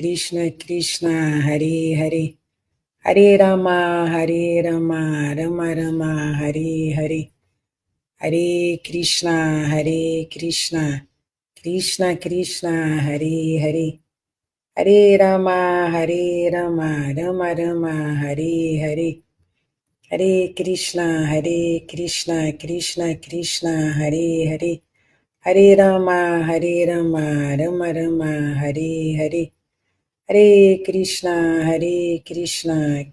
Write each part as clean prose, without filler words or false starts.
Krishna Krishna Hare Hare Hare Rama Rama Rama Hare Hare Hare Krishna Krishna Krishna Hare Hare Hare Rama Rama Rama Hare Hare Hare Krishna Krishna Krishna Hare Hare Hare Rama Rama Rama Hare Hare Hare Krishna Krishna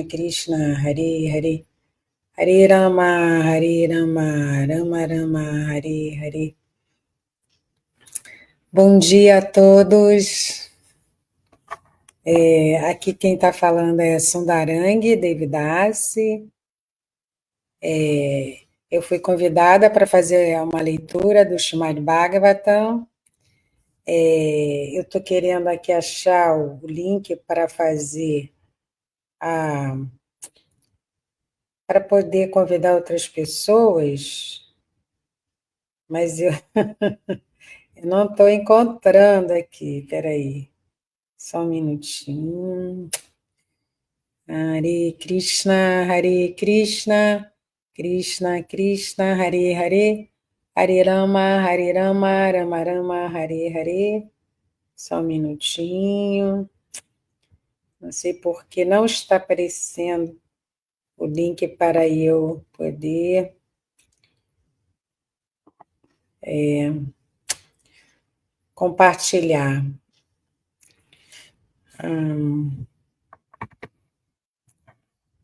Krishna Hare Hare Hare Rama Rama Rama Hare Hare. Bom dia a todos. Aqui quem está falando é Sundarangi Devidasi. Eu fui convidada para fazer uma leitura do Srimad Bhagavatam. Eu estou querendo aqui achar o link para fazer para poder convidar outras pessoas, mas eu não estou encontrando aqui. Peraí, só um minutinho. Hare Krishna Krishna Krishna Hare Hare Hare Rama Rama Rama Hare Hare. Só um minutinho. Não sei por que não está aparecendo o link para eu poder compartilhar.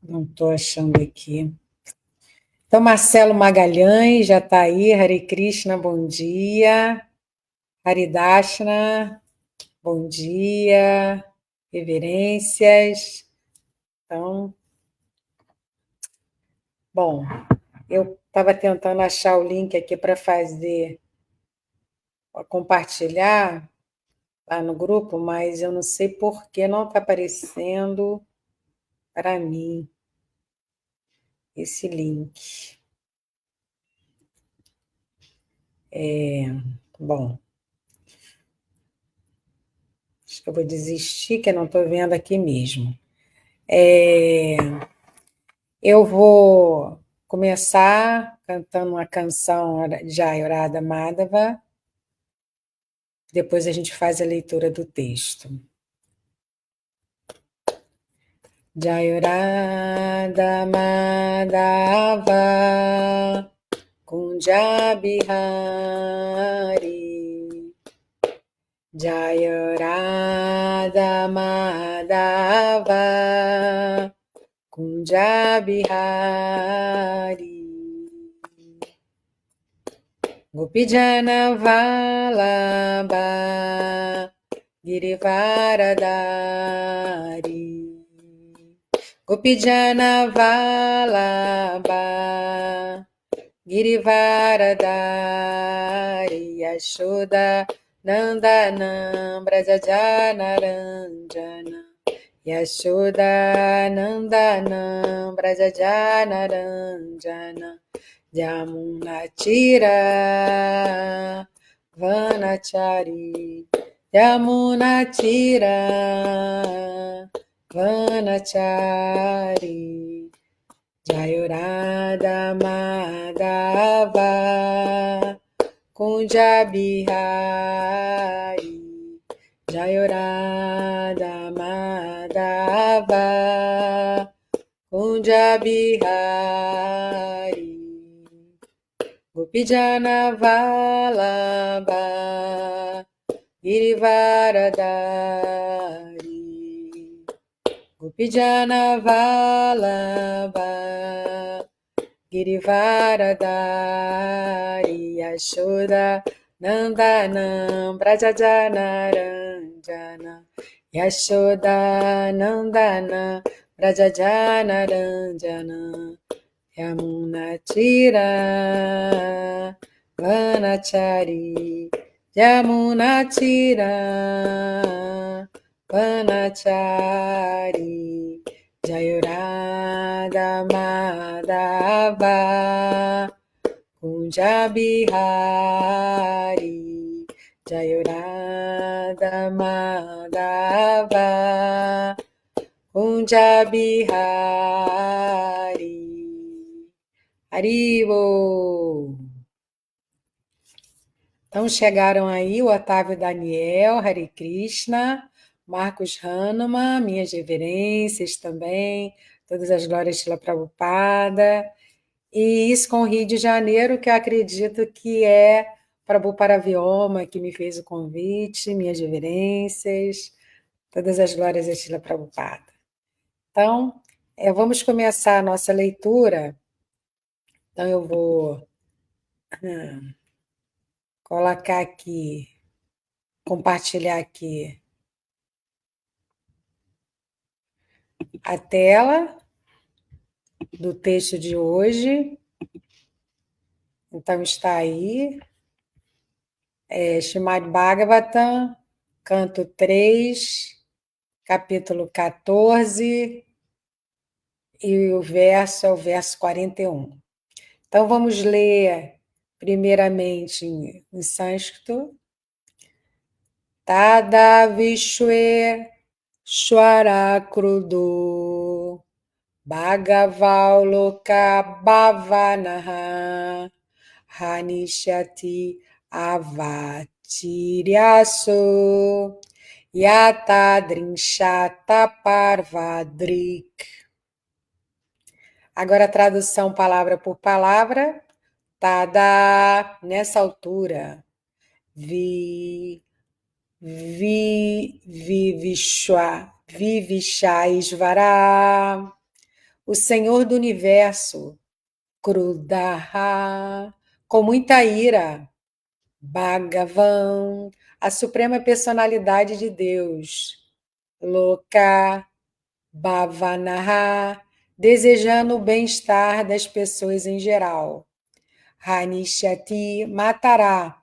Não estou achando aqui. Então, Marcelo Magalhães já está aí. Hare Krishna, bom dia. Haridashna, bom dia. Reverências. Então, bom, eu estava tentando achar o link aqui para fazer, para compartilhar lá no grupo, mas eu não sei por que não está aparecendo para mim esse link. Bom, acho que eu vou desistir, que eu não estou vendo aqui mesmo. Eu vou começar cantando uma canção de Ayurveda Madhava, depois a gente faz a leitura do texto. Jayurada Madhava Kunja Bihari Jayurada Madhava Kunja Bihari Gopijana Vallabha Girivaradari Gopijana Vallabha Girivaradari Yashoda Nandanam Brajajanaranjana Yashoda Nandanam Brajajanaranjana Yamunatira Vanachari Yamunatira Vanachari Jayurada Madhava Kunja Bihari Jayurada Madhava Kunja Bihari Gopijana Vallabha Girivaradari Gopijana Vallabha Girivaradari Yashoda Nandanam Brajajanaranjana Yashoda Nandana Brajajanaranjana Yamunatira Vanachari Yamunatira Vanachari Jayurada Madhava Kunja Bihari Jayurada Madhava Kunjabihari Haribo. Então chegaram aí o Otávio Daniel, Hare Krishna, Marcos Hahnemann, minhas reverências também, todas as glórias de Shila Prabhupada. E isso com o Rio de Janeiro, que eu acredito que é Prabhu Paravioma, que me fez o convite, minhas reverências, todas as glórias de Shila Prabhupada. Então, vamos começar a nossa leitura. Então, eu vou colocar aqui, compartilhar aqui a tela do texto de hoje. Então, está aí, Srimad Bhagavatam, canto 3, capítulo 14, e o verso é o verso 41. Então, vamos ler primeiramente em sânscrito. Tada Vishwe Shwarakrudo Bhagavaloka Bhavanaha Hanishyati Avatiryaso Yatadrinshata Parvadrik. Agora a tradução palavra por palavra. Tada, nessa altura. Vivishwaisvara, o Senhor do Universo, Krudaha, com muita ira, Bhagavan, a suprema personalidade de Deus, Loka, Bhavanaha, desejando o bem-estar das pessoas em geral, Hanishyati, matará,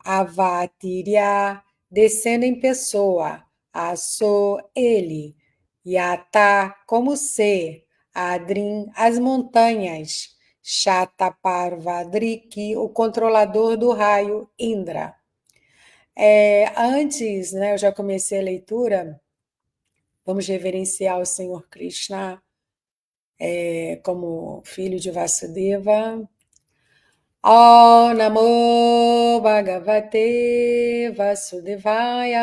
Avatirya, descendo em pessoa, Aso, ele, Yata, como ser, Adrin, as montanhas, Shataparvadriki, o controlador do raio, Indra. Antes, eu já comecei a leitura, vamos reverenciar o Senhor Krishna como filho de Vasudeva. Om Namo Bhagavate Vasudevaya.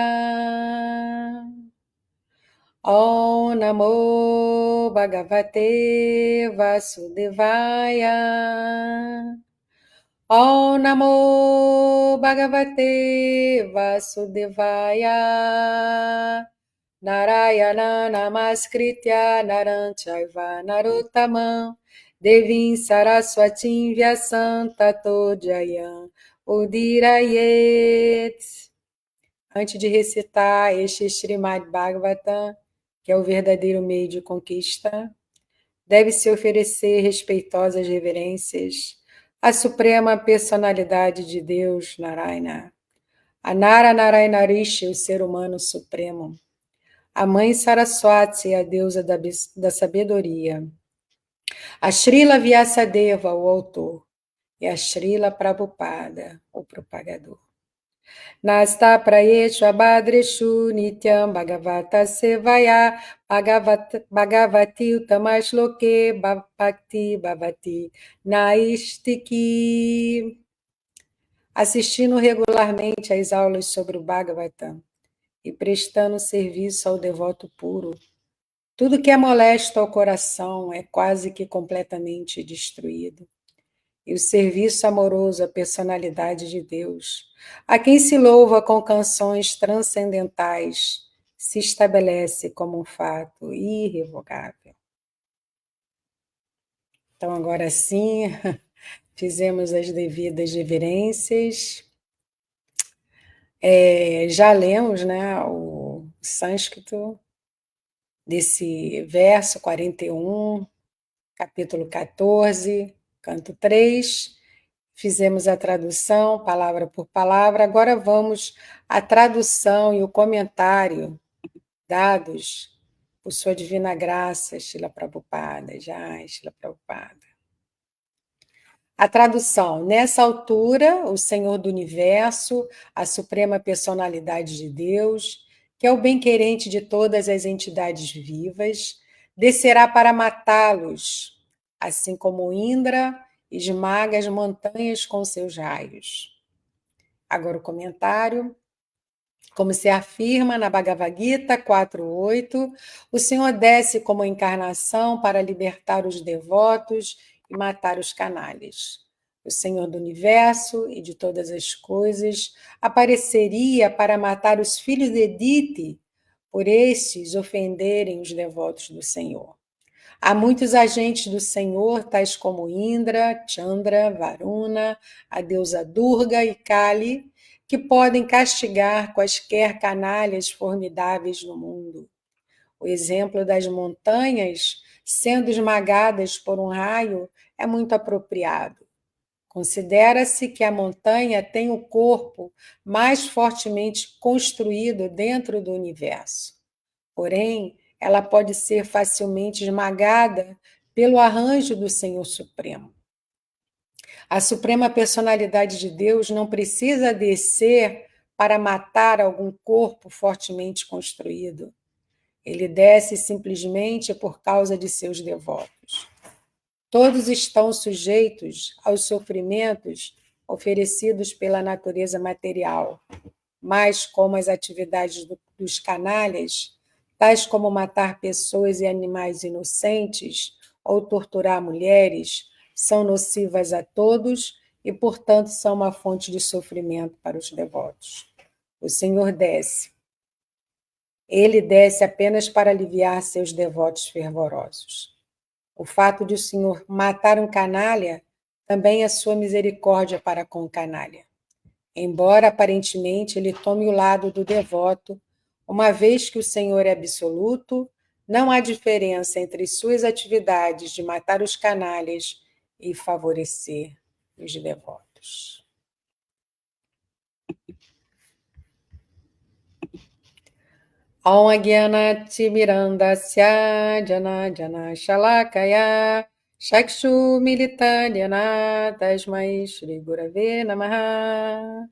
Om Namo Bhagavate Vasudevaya. Om Namo Bhagavate Vasudevaya. Narayana Namaskritya Naranchaiva Narottamam Devim Saraswatim Vyasam Tato Jayam Udirayet. Antes de recitar este Srimad Bhagavatam, que é o verdadeiro meio de conquista, deve-se oferecer respeitosas reverências à suprema personalidade de Deus, Narayana, a Nara Narayana Rishi, o ser humano supremo, a mãe Saraswati, a deusa da sabedoria, a Srila Vyasadeva, o autor, e a Srila Prabhupada, o propagador. Nasta prayeshu abhadreshu nityam bhagavata sevaya bhagavati utamashloke bhakti bhavati naistiki. Assistindo regularmente às aulas sobre o Bhagavatam e prestando serviço ao devoto puro, tudo que é molesto ao coração é quase que completamente destruído. E o serviço amoroso à personalidade de Deus, a quem se louva com canções transcendentais, se estabelece como um fato irrevogável. Então, agora sim, fizemos as devidas reverências. Já lemos, o sânscrito desse verso 41, capítulo 14, canto 3, fizemos a tradução, palavra por palavra, agora vamos à tradução e o comentário dados por sua divina graça, Shila Prabhupada, Jai, Shila Prabhupada. A tradução: nessa altura, o Senhor do Universo, a suprema personalidade de Deus, que é o bem-querente de todas as entidades vivas, descerá para matá-los, assim como Indra esmaga as montanhas com seus raios. Agora o comentário. Como se afirma na Bhagavad Gita 4.8, o Senhor desce como encarnação para libertar os devotos e matar os canalhas. O Senhor do Universo e de todas as coisas apareceria para matar os filhos de Diti, por estes ofenderem os devotos do Senhor. Há muitos agentes do Senhor, tais como Indra, Chandra, Varuna, a deusa Durga e Kali, que podem castigar quaisquer canalhas formidáveis no mundo. O exemplo das montanhas sendo esmagadas por um raio é muito apropriado. Considera-se que a montanha tem o corpo mais fortemente construído dentro do universo. Porém, ela pode ser facilmente esmagada pelo arranjo do Senhor Supremo. A Suprema Personalidade de Deus não precisa descer para matar algum corpo fortemente construído. Ele desce simplesmente por causa de seus devotos. Todos estão sujeitos aos sofrimentos oferecidos pela natureza material, mas como as atividades dos canalhas, tais como matar pessoas e animais inocentes ou torturar mulheres, são nocivas a todos e, portanto, são uma fonte de sofrimento para os devotos. O Senhor desce. Ele desce apenas para aliviar seus devotos fervorosos. O fato de o Senhor matar um canalha também é sua misericórdia para com o canalha. Embora aparentemente ele tome o lado do devoto, uma vez que o Senhor é absoluto, não há diferença entre suas atividades de matar os canalhas e favorecer os devotos. Om Agyanati Mirandasya Jana Jana Shalakaya Shakshu Militanyana Tasmai Shri Gurave Namaha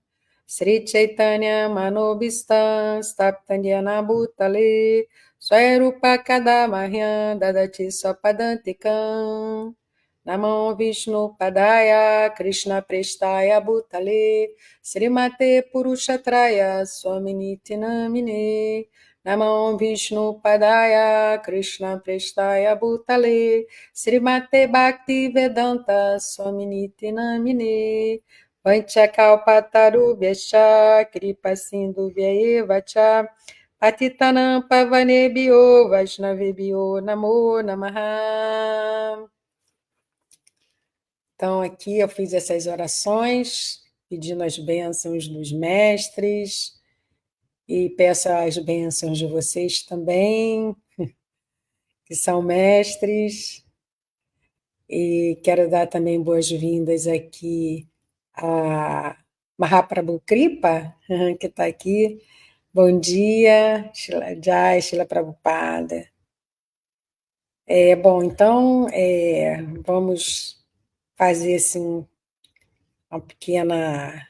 Sri Chaitanya Manobhistam Staptanyana Bhutale Swarupa Kadamahya Dadati Swapadantikam Namo Vishnu Padaya Krishna Prestaya Bhutale Srimate Purushatraya Swaminiti Namine Namo Vishnu Padaya Krishna Prestaya Bhutale Srimate Bhakti Vedanta Swaminiti Namine Vanchakalpatarubhyascha Kripa Sindhubhya eva cha Patitanam Pavanebhyo Vaishnavebhyo Namo Namaha. Então, aqui eu fiz essas orações, pedindo as bênçãos dos mestres, e peço as bênçãos de vocês também, que são mestres, e quero dar também boas-vindas aqui a Mahaprabhu Kripa, que está aqui. Bom dia, Shila Jai, Shila Prabhupada. Bom, então, vamos fazer assim, uma pequena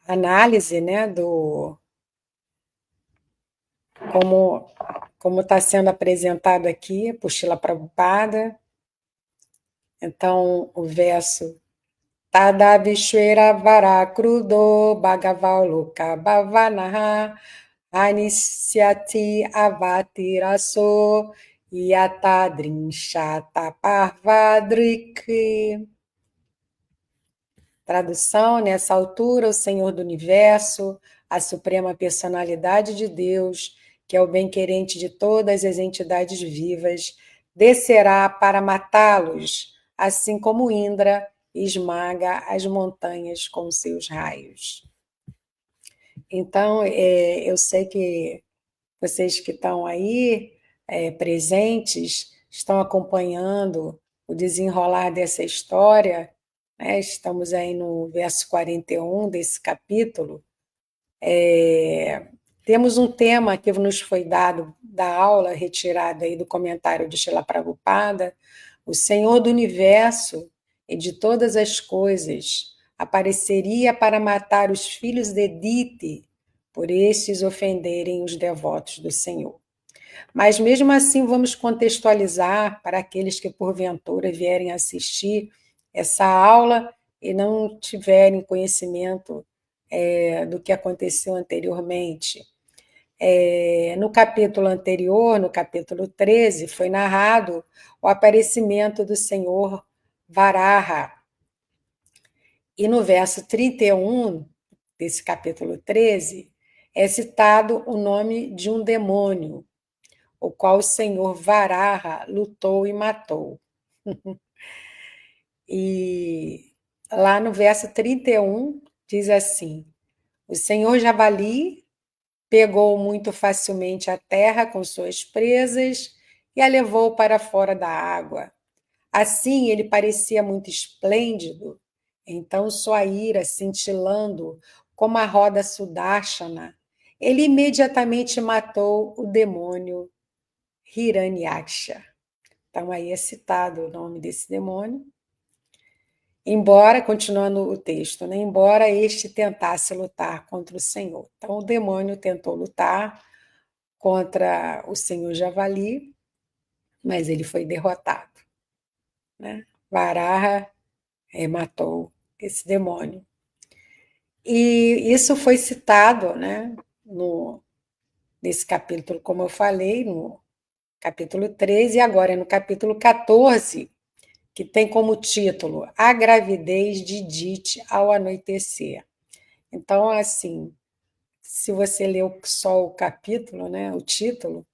análise, né, do como está sendo apresentado aqui por Shila Prabhupada. Então, o verso Tada Vishwera Varakrudo Bhagavaloka Bhavanaha Anisyati Avatiraso Yatadrinshata Parvadrik. Tradução: nessa altura, o Senhor do Universo, a suprema personalidade de Deus, que é o bem-querente de todas as entidades vivas, descerá para matá-los, assim como Indra esmaga as montanhas com seus raios. Então, eu sei que vocês que estão aí presentes estão acompanhando o desenrolar dessa história, né? Estamos aí no verso 41 desse capítulo. Temos um tema que nos foi dado da aula, retirado aí do comentário de Shila Prabhupada. O Senhor do Universo, e de todas as coisas, apareceria para matar os filhos de Dite, por estes ofenderem os devotos do Senhor. Mas mesmo assim, vamos contextualizar para aqueles que porventura vierem assistir essa aula e não tiverem conhecimento do que aconteceu anteriormente. No capítulo anterior, no capítulo 13, foi narrado o aparecimento do Senhor Varaha. E no verso 31 desse capítulo 13, é citado o nome de um demônio, o qual o Senhor Varaha lutou e matou. E lá no verso 31 diz assim: o Senhor Javali pegou muito facilmente a terra com suas presas e a levou para fora da água. Assim ele parecia muito esplêndido, então sua ira cintilando como a roda Sudarshana, ele imediatamente matou o demônio Hiranyaksha. Então aí é citado o nome desse demônio. Embora, continuando o texto, né? Embora este tentasse lutar contra o Senhor. Então o demônio tentou lutar contra o Senhor Javali, mas ele foi derrotado, né? Varaha matou esse demônio. E isso foi citado, né, nesse capítulo, como eu falei, no capítulo 13, e agora no capítulo 14, que tem como título A Gravidez de Dite ao Anoitecer. Então, assim, se você leu só o capítulo, né, o título,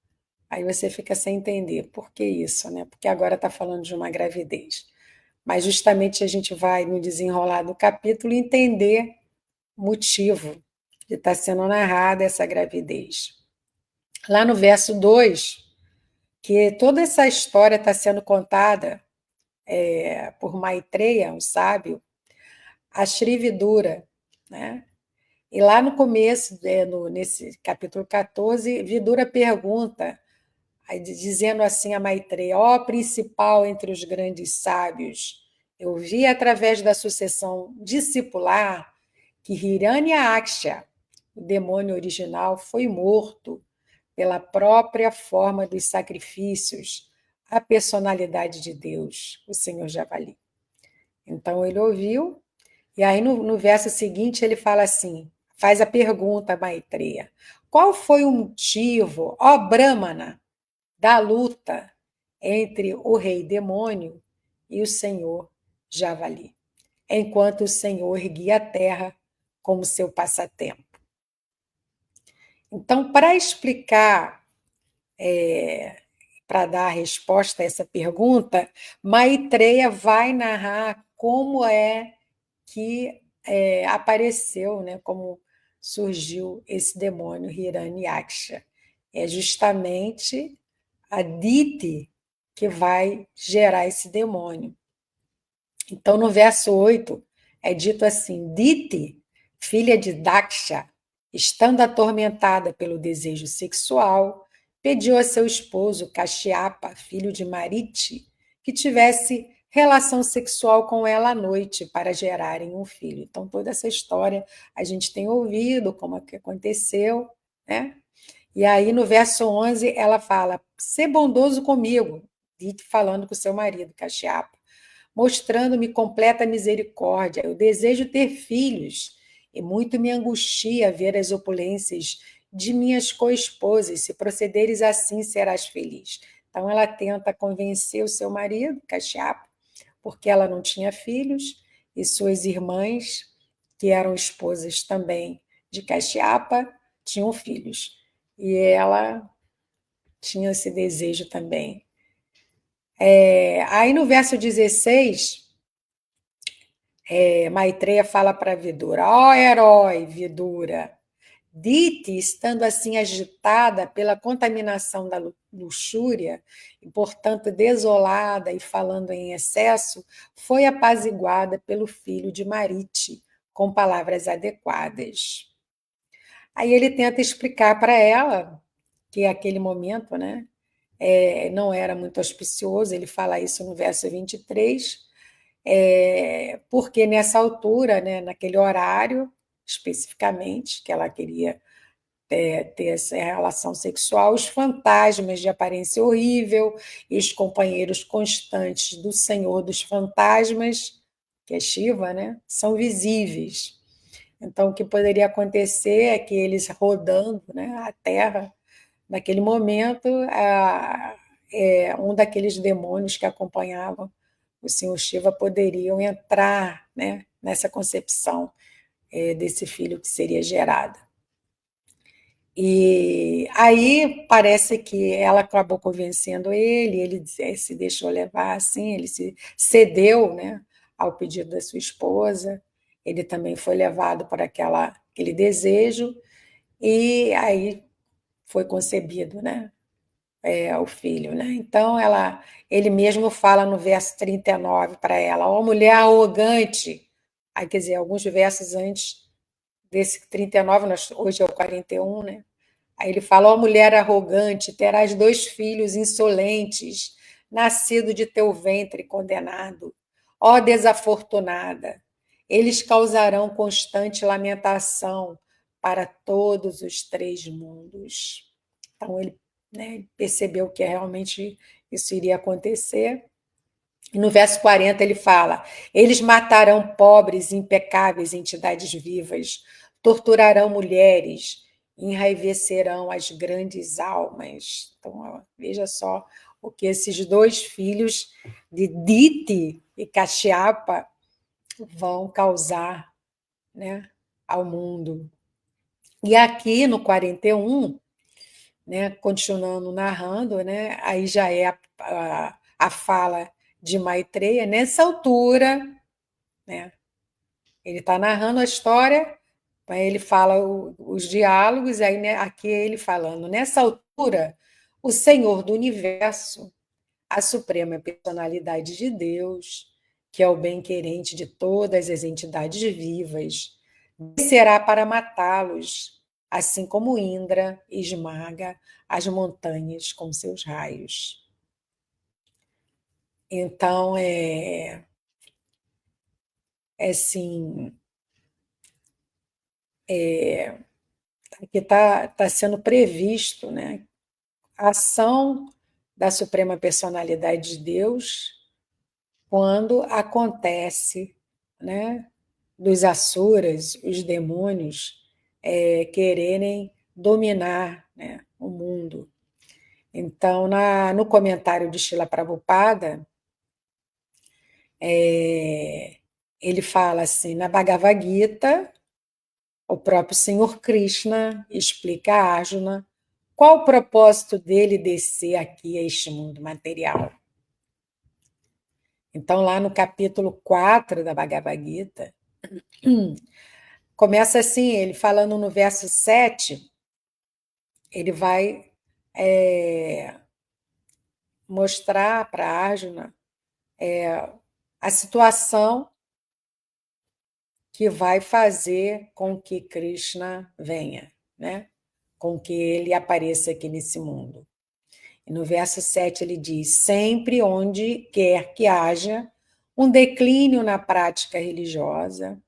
aí você fica sem entender por que isso, né? Porque agora está falando de uma gravidez. Mas justamente a gente vai, no desenrolar do capítulo, entender o motivo de estar sendo narrada essa gravidez. Lá no verso 2, que toda essa história está sendo contada por Maitreya, um sábio, a Shri Vidura, né? E lá no começo, nesse capítulo 14, Vidura pergunta, dizendo assim a Maitreya: ó principal entre os grandes sábios, eu vi através da sucessão discipular que Hiranyaksha, o demônio original, foi morto pela própria forma dos sacrifícios, a personalidade de Deus, o Senhor Javali. Então ele ouviu, e aí no verso seguinte ele fala assim, faz a pergunta a Maitreya: qual foi o motivo, ó Brahmana, da luta entre o rei demônio e o Senhor Javali, enquanto o Senhor erguia a terra como seu passatempo? Então, para explicar, para dar a resposta a essa pergunta, Maitreya vai narrar como é que apareceu, né, como surgiu esse demônio Hiranyaksha. É justamente a Dite que vai gerar esse demônio. Então, no verso 8, é dito assim: Dite, filha de Daksha, estando atormentada pelo desejo sexual, pediu a seu esposo Kashyapa, filho de Mariti, que tivesse relação sexual com ela à noite para gerarem um filho. Então, toda essa história a gente tem ouvido, como é que aconteceu, né? E aí, no verso 11, ela fala: "Sê bondoso comigo", Dite falando com seu marido, Kashyapa, mostrando-me completa misericórdia. Eu desejo ter filhos, e muito me angustia ver as opulências de minhas co-esposas. Se procederes assim, serás feliz. Então, ela tenta convencer o seu marido, Kashyapa, porque ela não tinha filhos, e suas irmãs, que eram esposas também de Kashyapa, tinham filhos. E ela tinha esse desejo também. Aí no verso 16, Maitreya fala para Vidura: ó herói, Vidura, Dite, estando assim agitada pela contaminação da luxúria, e portanto desolada e falando em excesso, foi apaziguada pelo filho de Mariti, com palavras adequadas. Aí ele tenta explicar para ela que aquele momento, né, não era muito auspicioso, ele fala isso no verso 23, porque nessa altura, né, naquele horário, especificamente, que ela queria ter essa relação sexual, os fantasmas de aparência horrível e os companheiros constantes do Senhor dos Fantasmas, que é Shiva, né, são visíveis. Então, o que poderia acontecer é que eles rodando, né, a Terra, naquele momento, um daqueles demônios que acompanhavam o Senhor Shiva poderiam entrar, né, nessa concepção desse filho que seria gerado. E aí parece que ela acabou convencendo ele se deixou levar assim, ele se cedeu, né, ao pedido da sua esposa, ele também foi levado por aquele desejo, e aí foi concebido, né, o filho, né? Então ele mesmo fala no verso 39 para ela, ó mulher arrogante, aí quer dizer, alguns versos antes desse 39, hoje é o 41, né? Aí ele fala: ó mulher arrogante, terás 2 filhos insolentes, nascido de teu ventre condenado. Ó desafortunada, eles causarão constante lamentação para todos os 3 mundos. Então ele, né, percebeu que realmente isso iria acontecer. E no verso 40 ele fala: eles matarão pobres, impecáveis entidades vivas, torturarão mulheres, enraivecerão as grandes almas. Então, ó, veja só o que esses 2 filhos de Dite e Kashyapa vão causar, né, ao mundo. E aqui no 41, né, continuando narrando, né, aí já é a fala de Maitreya. Nessa altura, né, ele está narrando a história, aí ele fala os diálogos, aí, né, aqui é ele falando. Nessa altura, o Senhor do Universo, a suprema personalidade de Deus, que é o bem-querente de todas as entidades vivas, descerá para matá-los, assim como Indra esmaga as montanhas com seus raios. Então, assim, aqui está sendo previsto, né, a ação da Suprema Personalidade de Deus quando acontece, né, dos asuras, os demônios, quererem dominar, né, o mundo. Então, no comentário de Srila Prabhupada, ele fala assim, na Bhagavad Gita, o próprio Senhor Krishna explica a Arjuna qual o propósito dele descer aqui a este mundo material. Então, lá no capítulo 4 da Bhagavad Gita, começa assim, ele falando no verso 7, ele vai mostrar para Arjuna a situação que vai fazer com que Krishna venha, né? Com que ele apareça aqui nesse mundo. E no verso 7 ele diz: sempre onde quer que haja um declínio na prática religiosa,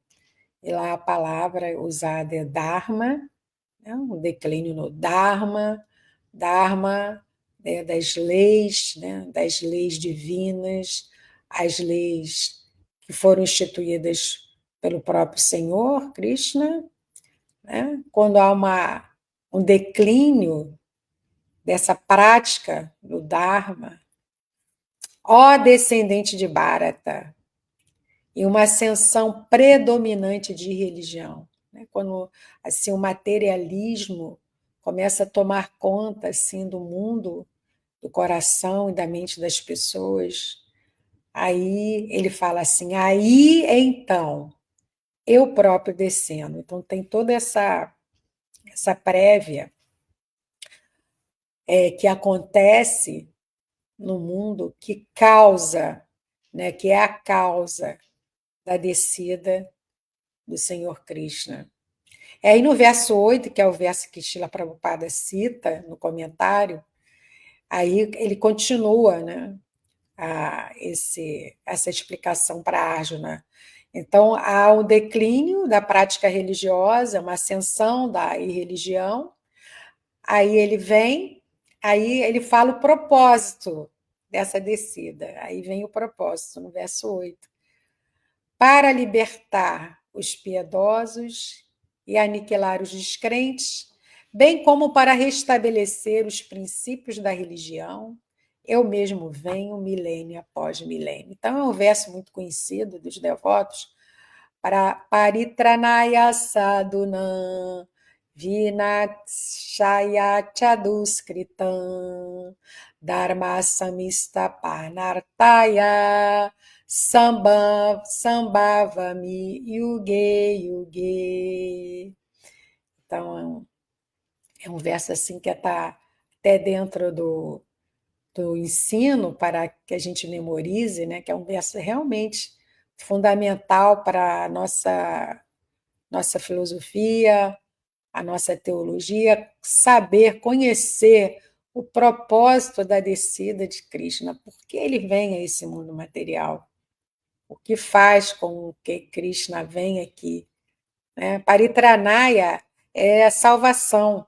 e lá a palavra usada é Dharma, né? Um declínio no Dharma, Dharma, né, das leis divinas, as leis que foram instituídas pelo próprio Senhor Krishna, né? Quando há um declínio dessa prática do Dharma, ó descendente de Bharata, e uma ascensão predominante de religião, né? Quando assim o materialismo começa a tomar conta assim do mundo, do coração e da mente das pessoas, aí ele fala assim, aí então eu próprio descendo. Então tem toda essa prévia que acontece no mundo que causa, né, que é a causa da descida do Senhor Krishna. Aí no verso 8, que é o verso que Srila Prabhupada cita no comentário, aí ele continua, né, essa explicação para Arjuna. Então, há um declínio da prática religiosa, uma ascensão da irreligião, aí aí ele fala o propósito dessa descida, aí vem o propósito, no verso 8. Para libertar os piedosos e aniquilar os descrentes, bem como para restabelecer os princípios da religião, eu mesmo venho milênio após milênio. Então, é um verso muito conhecido dos devotos para Paritranaya Sadhunam Vinachaya Chaduskritam Dharma Samista Panartaya Sambhavami Yuge Yuge. Então, é um verso assim que está até dentro do ensino para que a gente memorize, né? Que é um verso realmente fundamental para a nossa filosofia, a nossa teologia, saber, conhecer o propósito da descida de Krishna, por que ele vem a esse mundo material, o que faz com que Krishna venha aqui. Né? Paritranaya é a salvação.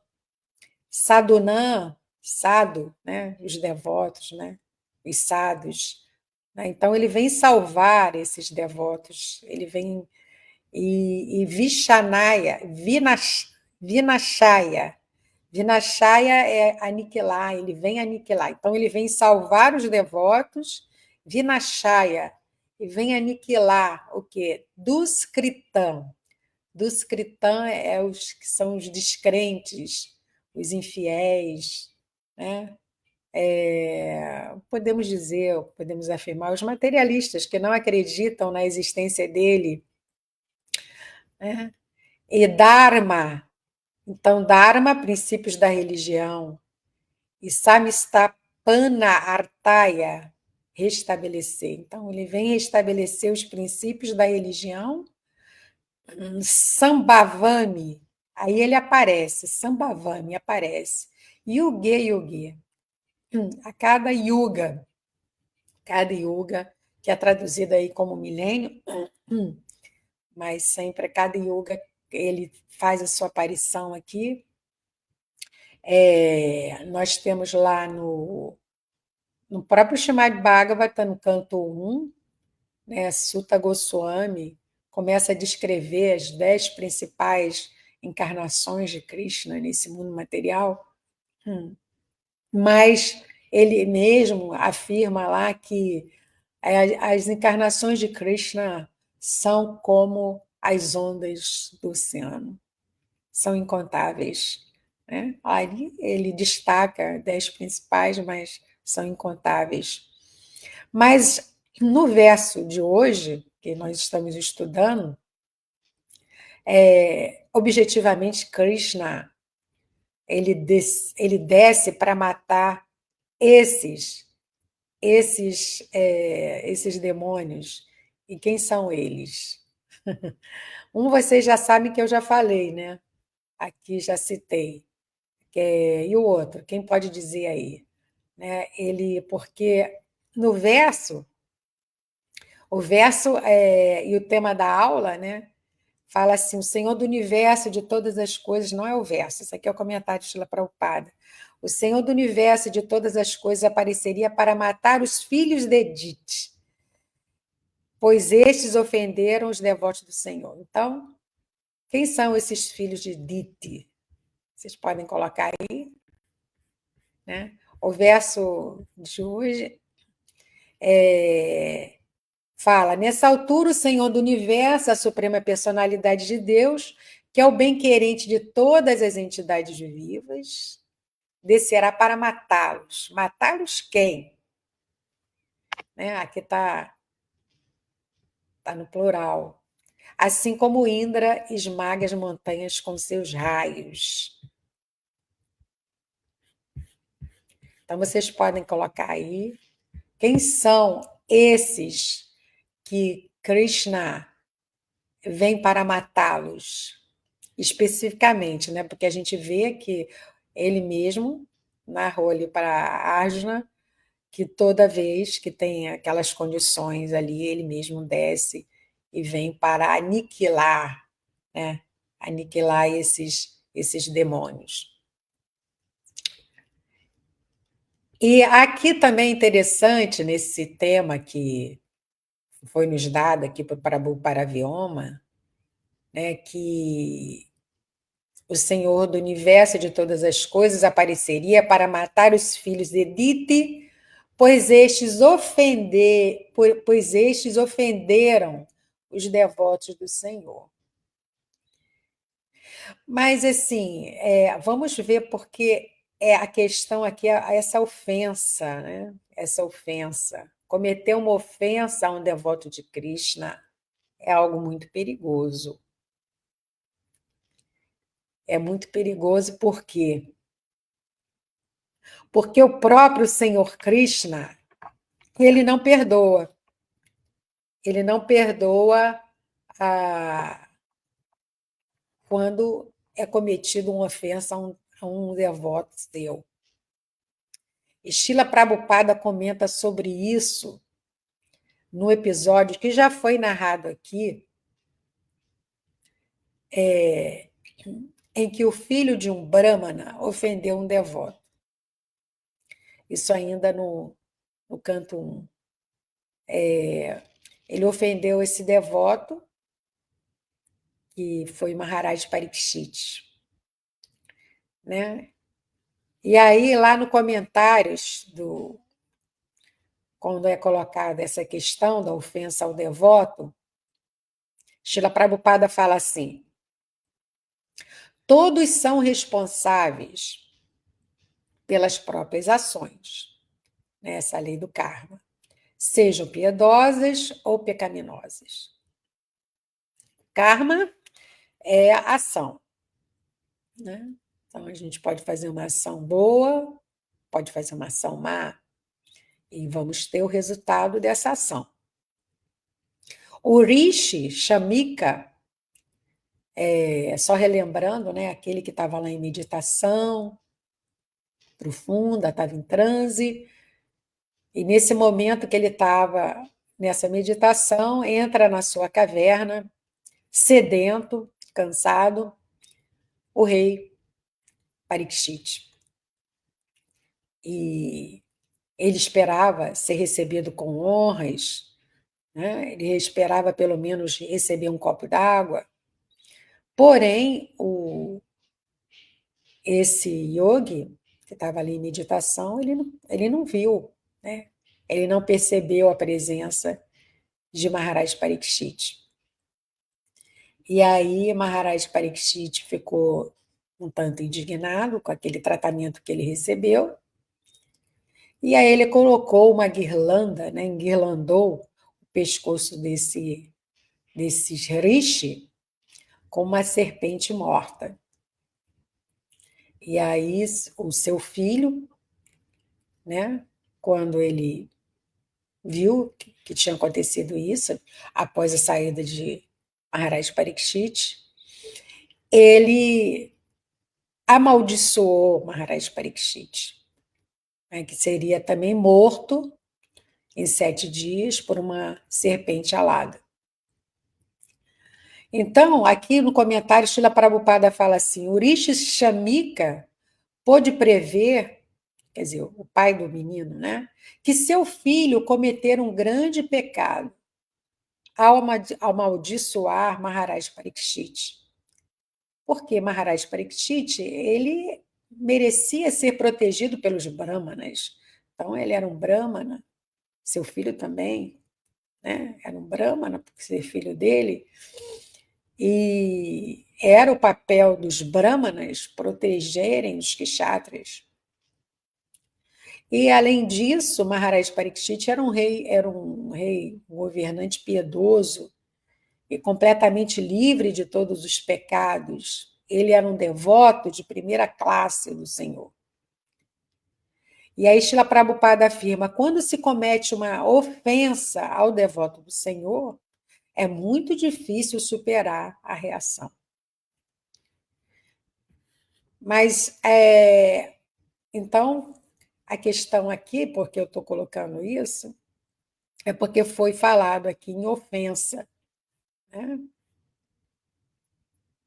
Sadhunam, sadhu, né? Os devotos, né? Os sadhus. Né? Então, ele vem salvar esses devotos, ele vem. E Vishanaya, Vinashaya. Vinashaya é aniquilar, ele vem aniquilar. Então, ele vem salvar os devotos, Vinashaya, e vem aniquilar o quê? Duskritam. Duskritam é os que são os descrentes, os infiéis, né? Podemos dizer, podemos afirmar, os materialistas que não acreditam na existência dele, né? E Dharma, então Dharma, princípios da religião, e Samistapana Artaya, restabelecer. Então, ele vem restabelecer os princípios da religião. Sambhavami, aí ele aparece, Sambhavami aparece. Yuge, Yuge, a cada yuga, que é traduzido aí como milênio, mas sempre cada yuga ele faz a sua aparição aqui. Nós temos lá no próprio Srimad Bhagavatam, no canto 1, né, Sutta Goswami começa a descrever as 10 principais encarnações de Krishna nesse mundo material, mas ele mesmo afirma lá que as encarnações de Krishna são como as ondas do oceano, são incontáveis. Né? Ali ele destaca 10 principais, mas são incontáveis. Mas no verso de hoje, que nós estamos estudando, objetivamente, Krishna ele desce para matar esses demônios. E quem são eles? Um vocês já sabem que eu já falei, né? Aqui já citei. E o outro, quem pode dizer aí? Né? Porque no verso, e o tema da aula, né? Fala assim: o Senhor do universo de todas as coisas, não é o verso, isso aqui é o comentário de Srila Prabhupada. O Senhor do universo de todas as coisas apareceria para matar os filhos de Dite, pois estes ofenderam os devotos do Senhor. Então, quem são esses filhos de Dite? Vocês podem colocar aí, né? O verso de hoje fala: nessa altura, o Senhor do universo, a suprema personalidade de Deus, que é o bem-querente de todas as entidades vivas, descerá para matá-los. Matá-los quem? Né? Aqui está no plural. Assim como Indra esmaga as montanhas com seus raios. Então, vocês podem colocar aí quem são esses que Krishna vem para matá-los, especificamente, né? Porque a gente vê que ele mesmo narrou ali para Arjuna que toda vez que tem aquelas condições ali, ele mesmo desce e vem para aniquilar, né? Aniquilar esses demônios. E aqui também é interessante, nesse tema que foi nos dado aqui para o Paravioma, né, que o Senhor do universo e de todas as coisas apareceria para matar os filhos de Dite, pois estes ofenderam os devotos do Senhor. Mas, assim, vamos ver porque a questão aqui é essa ofensa, né? Essa ofensa. Cometer uma ofensa a um devoto de Krishna é algo muito perigoso. É muito perigoso por quê? Porque o próprio Senhor Krishna, ele não perdoa. Ele não perdoa quando é cometido uma ofensa a um devoto seu. E Srila Prabhupada comenta sobre isso no episódio que já foi narrado aqui, em que o filho de um brahmana ofendeu um devoto. Isso ainda no canto 1. Ele ofendeu esse devoto, que foi Maharaj Parikshit, né? E aí, lá no comentários quando é colocada essa questão da ofensa ao devoto, Srila Prabhupada fala assim: todos são responsáveis pelas próprias ações, né? Essa lei do karma, sejam piedosas ou pecaminosas. Karma é a ação, né? Então, a gente pode fazer uma ação boa, pode fazer uma ação má, e vamos ter o resultado dessa ação. O Rishi Shamika, só relembrando, né, aquele que estava lá em meditação profunda, estava em transe, e nesse momento que ele estava nessa meditação, entra na sua caverna, sedento, cansado, o rei Parikshit. E ele esperava ser recebido com honras, né? Ele esperava pelo menos receber um copo d'água. Porém, esse yogi, que estava ali em meditação, ele não viu, né? Ele não percebeu a presença de Maharaj Parikshit. E aí Maharaj Parikshit ficou um tanto indignado com aquele tratamento que ele recebeu, e aí ele colocou uma guirlanda, né? Enguirlandou o pescoço desse rishi com uma serpente morta. E aí o seu filho, né, quando ele viu que tinha acontecido isso, após a saída de Maharaj Parikshit, ele amaldiçoou Maharaj Parikshit, né, que seria também morto em 7 dias por uma serpente alada. Então, aqui no comentário, Srila Prabhupada fala assim: Urishi Shamika pôde prever, quer dizer, o pai do menino, né, que seu filho cometera um grande pecado ao amaldiçoar Maharaj Parikshit. Porque Maharaj Parikshit, ele merecia ser protegido pelos brahmanas. Então, ele era um brahmana, seu filho também, né, era um brahmana, por ser filho dele, e era o papel dos brahmanas protegerem os kshatras. E, além disso, Maharaj Parikshit era um rei, um governante piedoso e completamente livre de todos os pecados. Ele era um devoto de primeira classe do Senhor. E aí Srila Prabhupada afirma: quando se comete uma ofensa ao devoto do Senhor, é muito difícil superar a reação. Mas, então, A questão aqui, porque eu estou colocando isso, é porque foi falado aqui em ofensa, né?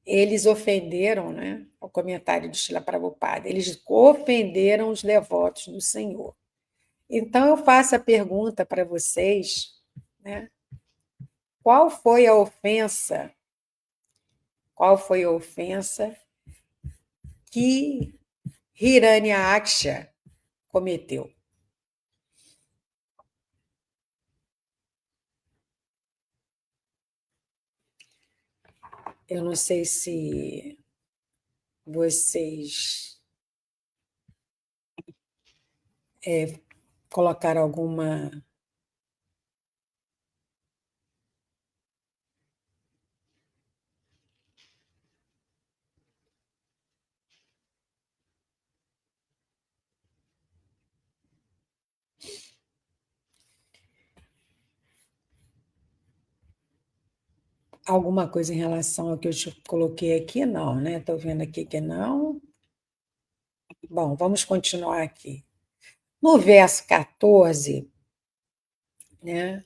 Eles ofenderam, né? O comentário de Srila Prabhupada, eles ofenderam os devotos do Senhor. Então, eu faço a pergunta para vocês, né? Qual foi a ofensa? Qual foi a ofensa que Hiranyaksha cometeu? Eu não sei se vocês colocaram alguma coisa em relação ao que eu te coloquei aqui, não, né? Estou vendo aqui que não. Bom, vamos continuar aqui. No verso 14, né,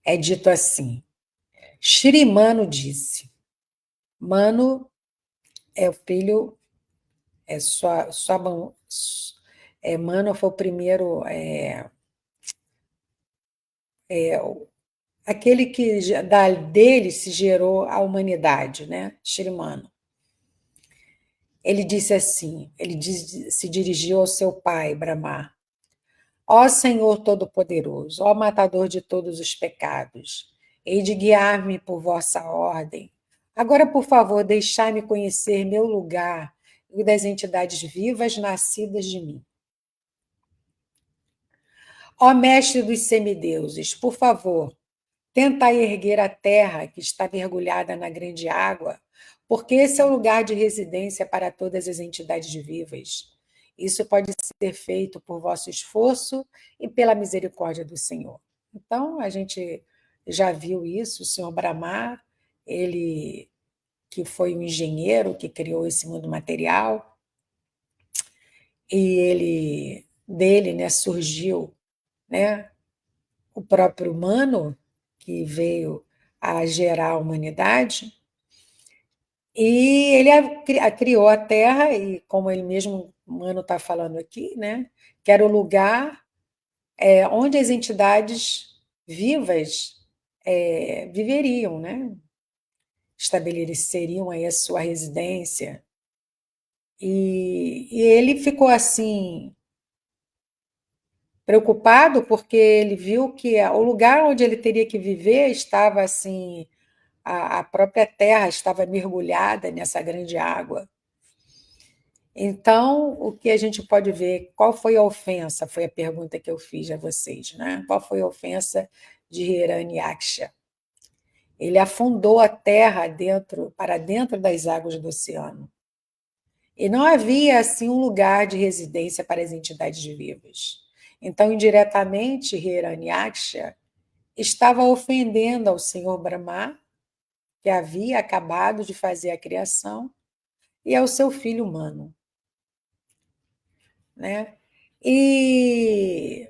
é dito assim: Shri Manu disse. Manu é o filho, Manu foi o primeiro, aquele que dele se gerou a humanidade, né? Shri Manu. Ele disse assim, se dirigiu ao seu pai, Brahma: Ó Senhor Todo-Poderoso, ó Matador de todos os pecados, hei de guiar-me por vossa ordem. Agora, por favor, deixai-me conhecer meu lugar e o das entidades vivas nascidas de mim. Ó Mestre dos semideuses, por favor, tenta erguer a terra que está mergulhada na grande água, porque esse é o lugar de residência para todas as entidades vivas. Isso pode ser feito por vosso esforço e pela misericórdia do Senhor. Então, a gente já viu isso, o Senhor Brahma, ele que foi um engenheiro que criou esse mundo material, e ele dele, né, surgiu, né, o próprio humano, que veio a gerar a humanidade, e ele criou a Terra, e como ele mesmo, humano, está falando aqui, né, que era o lugar onde as entidades vivas viveriam, né, estabeleceriam aí a sua residência. E ele ficou assim preocupado porque ele viu que o lugar onde ele teria que viver estava assim, a própria terra estava mergulhada nessa grande água. Então, o que a gente pode ver, qual foi a ofensa? Foi a pergunta que eu fiz a vocês, né? Qual foi a ofensa de Hiranyaksha? Ele afundou a terra para dentro das águas do oceano. E não havia assim um lugar de residência para as entidades vivas. Então, indiretamente, Hiranyaksha estava ofendendo ao Senhor Brahma, que havia acabado de fazer a criação, e ao seu filho humano, né? E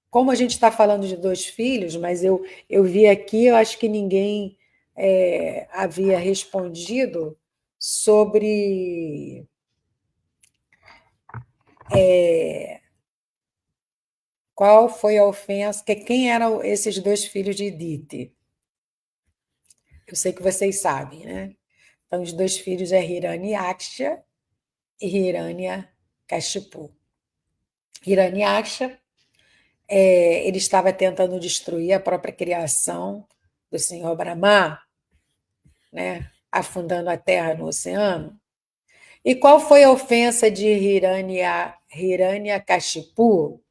como a gente está falando de dois filhos, mas eu vi aqui, eu acho que ninguém havia respondido sobre qual foi a ofensa, quem eram esses dois filhos de Dite. Eu sei que vocês sabem, né? Então, os dois filhos é Hiranyaksha e Hiranyakashipu. Hiranyaksha, ele estava tentando destruir a própria criação do Senhor Brahma, né? Afundando a terra no oceano. E qual foi a ofensa de Hiranyakashipu?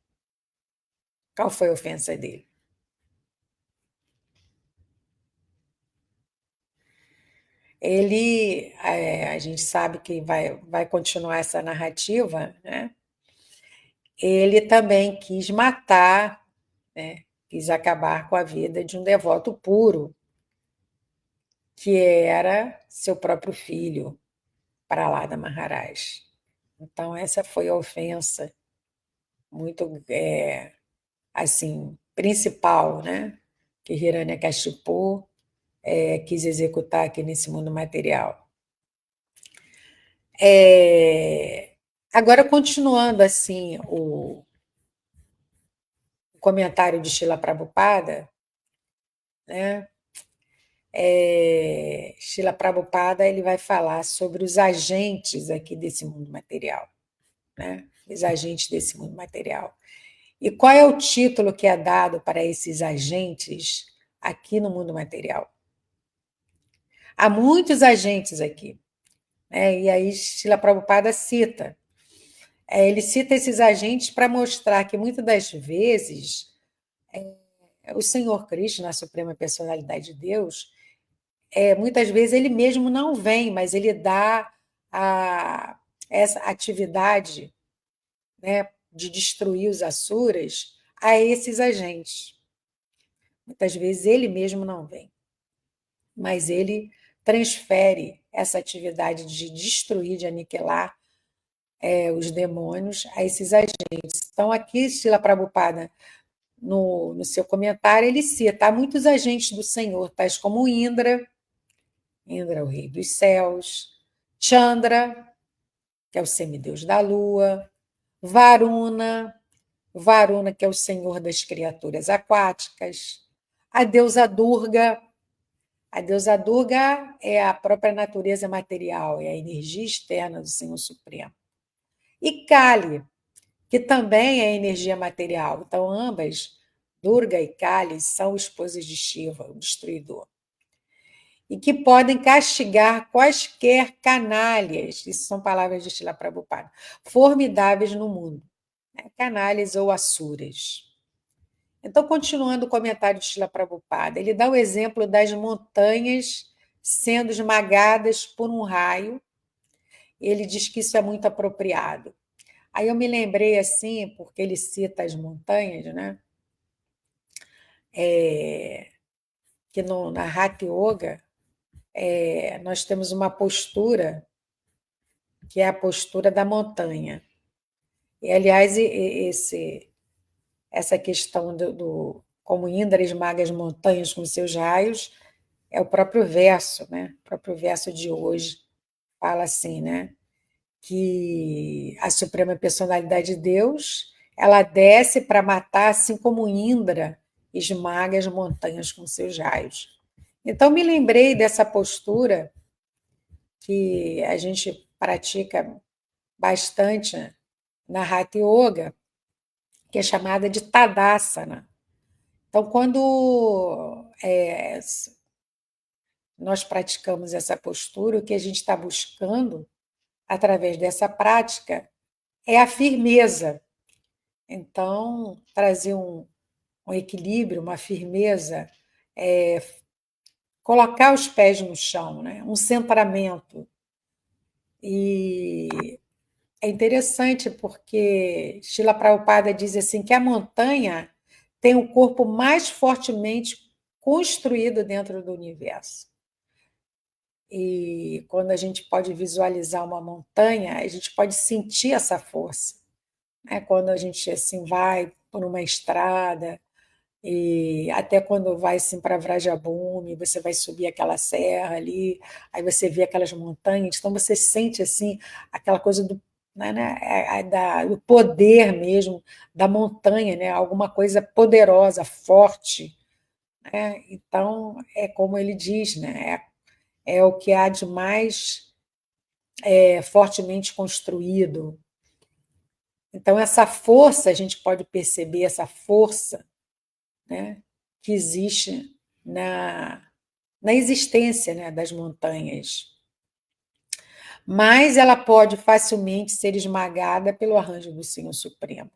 Qual foi a ofensa dele? Ele, a gente sabe que vai continuar essa narrativa, né? Ele também quis matar, né? Quis acabar com a vida de um devoto puro, que era seu próprio filho, Prahlada Maharaj. Então, essa foi a ofensa muito assim, principal, né? Que Hiranyakashipu quis executar aqui nesse mundo material. Agora, continuando assim o comentário de Srila Prabhupada, né? Srila Prabhupada ele vai falar sobre os agentes aqui desse mundo material, né? Os agentes desse mundo material. E qual é o título que é dado para esses agentes aqui no mundo material? Há muitos agentes aqui, né? E aí Srila Prabhupada cita. Ele cita esses agentes para mostrar que muitas das vezes o Senhor Cristo, na Suprema Personalidade de Deus, muitas vezes ele mesmo não vem, mas ele dá essa atividade, né, de destruir os asuras a esses agentes. Muitas vezes ele mesmo não vem, mas ele transfere essa atividade de destruir, de aniquilar os demônios a esses agentes. Então, aqui, Srila Prabhupada, no seu comentário, ele cita: há muitos agentes do Senhor, tais como Indra, Indra, o rei dos céus, Chandra, que é o semideus da lua, Varuna, Varuna, que é o senhor das criaturas aquáticas, a deusa Durga. A deusa Durga é a própria natureza material, é a energia externa do Senhor Supremo. E Kali, que também é energia material. Então, ambas, Durga e Kali, são esposas de Shiva, o destruidor. E que podem castigar quaisquer canalhas, isso são palavras de Srila Prabhupada, formidáveis no mundo, né? Canalhas ou asuras. Então, continuando o comentário de Srila Prabhupada, ele dá o exemplo das montanhas sendo esmagadas por um raio. Ele diz que isso é muito apropriado. Aí eu me lembrei assim, porque ele cita as montanhas, né? Que na Hatha Yoga nós temos uma postura que é a postura da montanha. E, aliás, essa questão como Indra esmaga as montanhas com seus raios é o próprio verso, né? O próprio verso de hoje fala assim, né? Que a Suprema Personalidade de Deus ela desce para matar, assim como Indra esmaga as montanhas com seus raios. Então, me lembrei dessa postura que a gente pratica bastante na Hatha Yoga, que é chamada de Tadasana. Então, quando nós praticamos essa postura, o que a gente está buscando, através dessa prática, é a firmeza. Então, trazer um equilíbrio, uma firmeza, colocar os pés no chão, né? Um centramento. E é interessante porque Srila Prabhupada diz assim que a montanha tem o corpo mais fortemente construído dentro do universo. E quando a gente pode visualizar uma montanha, a gente pode sentir essa força, né? Quando a gente assim vai por uma estrada e até quando vai assim para Vrajabhumi, você vai subir aquela serra ali, aí você vê aquelas montanhas, então você sente assim aquela coisa do, né, do poder mesmo da montanha, né? Alguma coisa poderosa, forte, né? Então é como ele diz, né? É o que há de mais fortemente construído. Então essa força a gente pode perceber essa força, né, que existe na existência, né, das montanhas. Mas ela pode facilmente ser esmagada pelo arranjo do Senhor Supremo.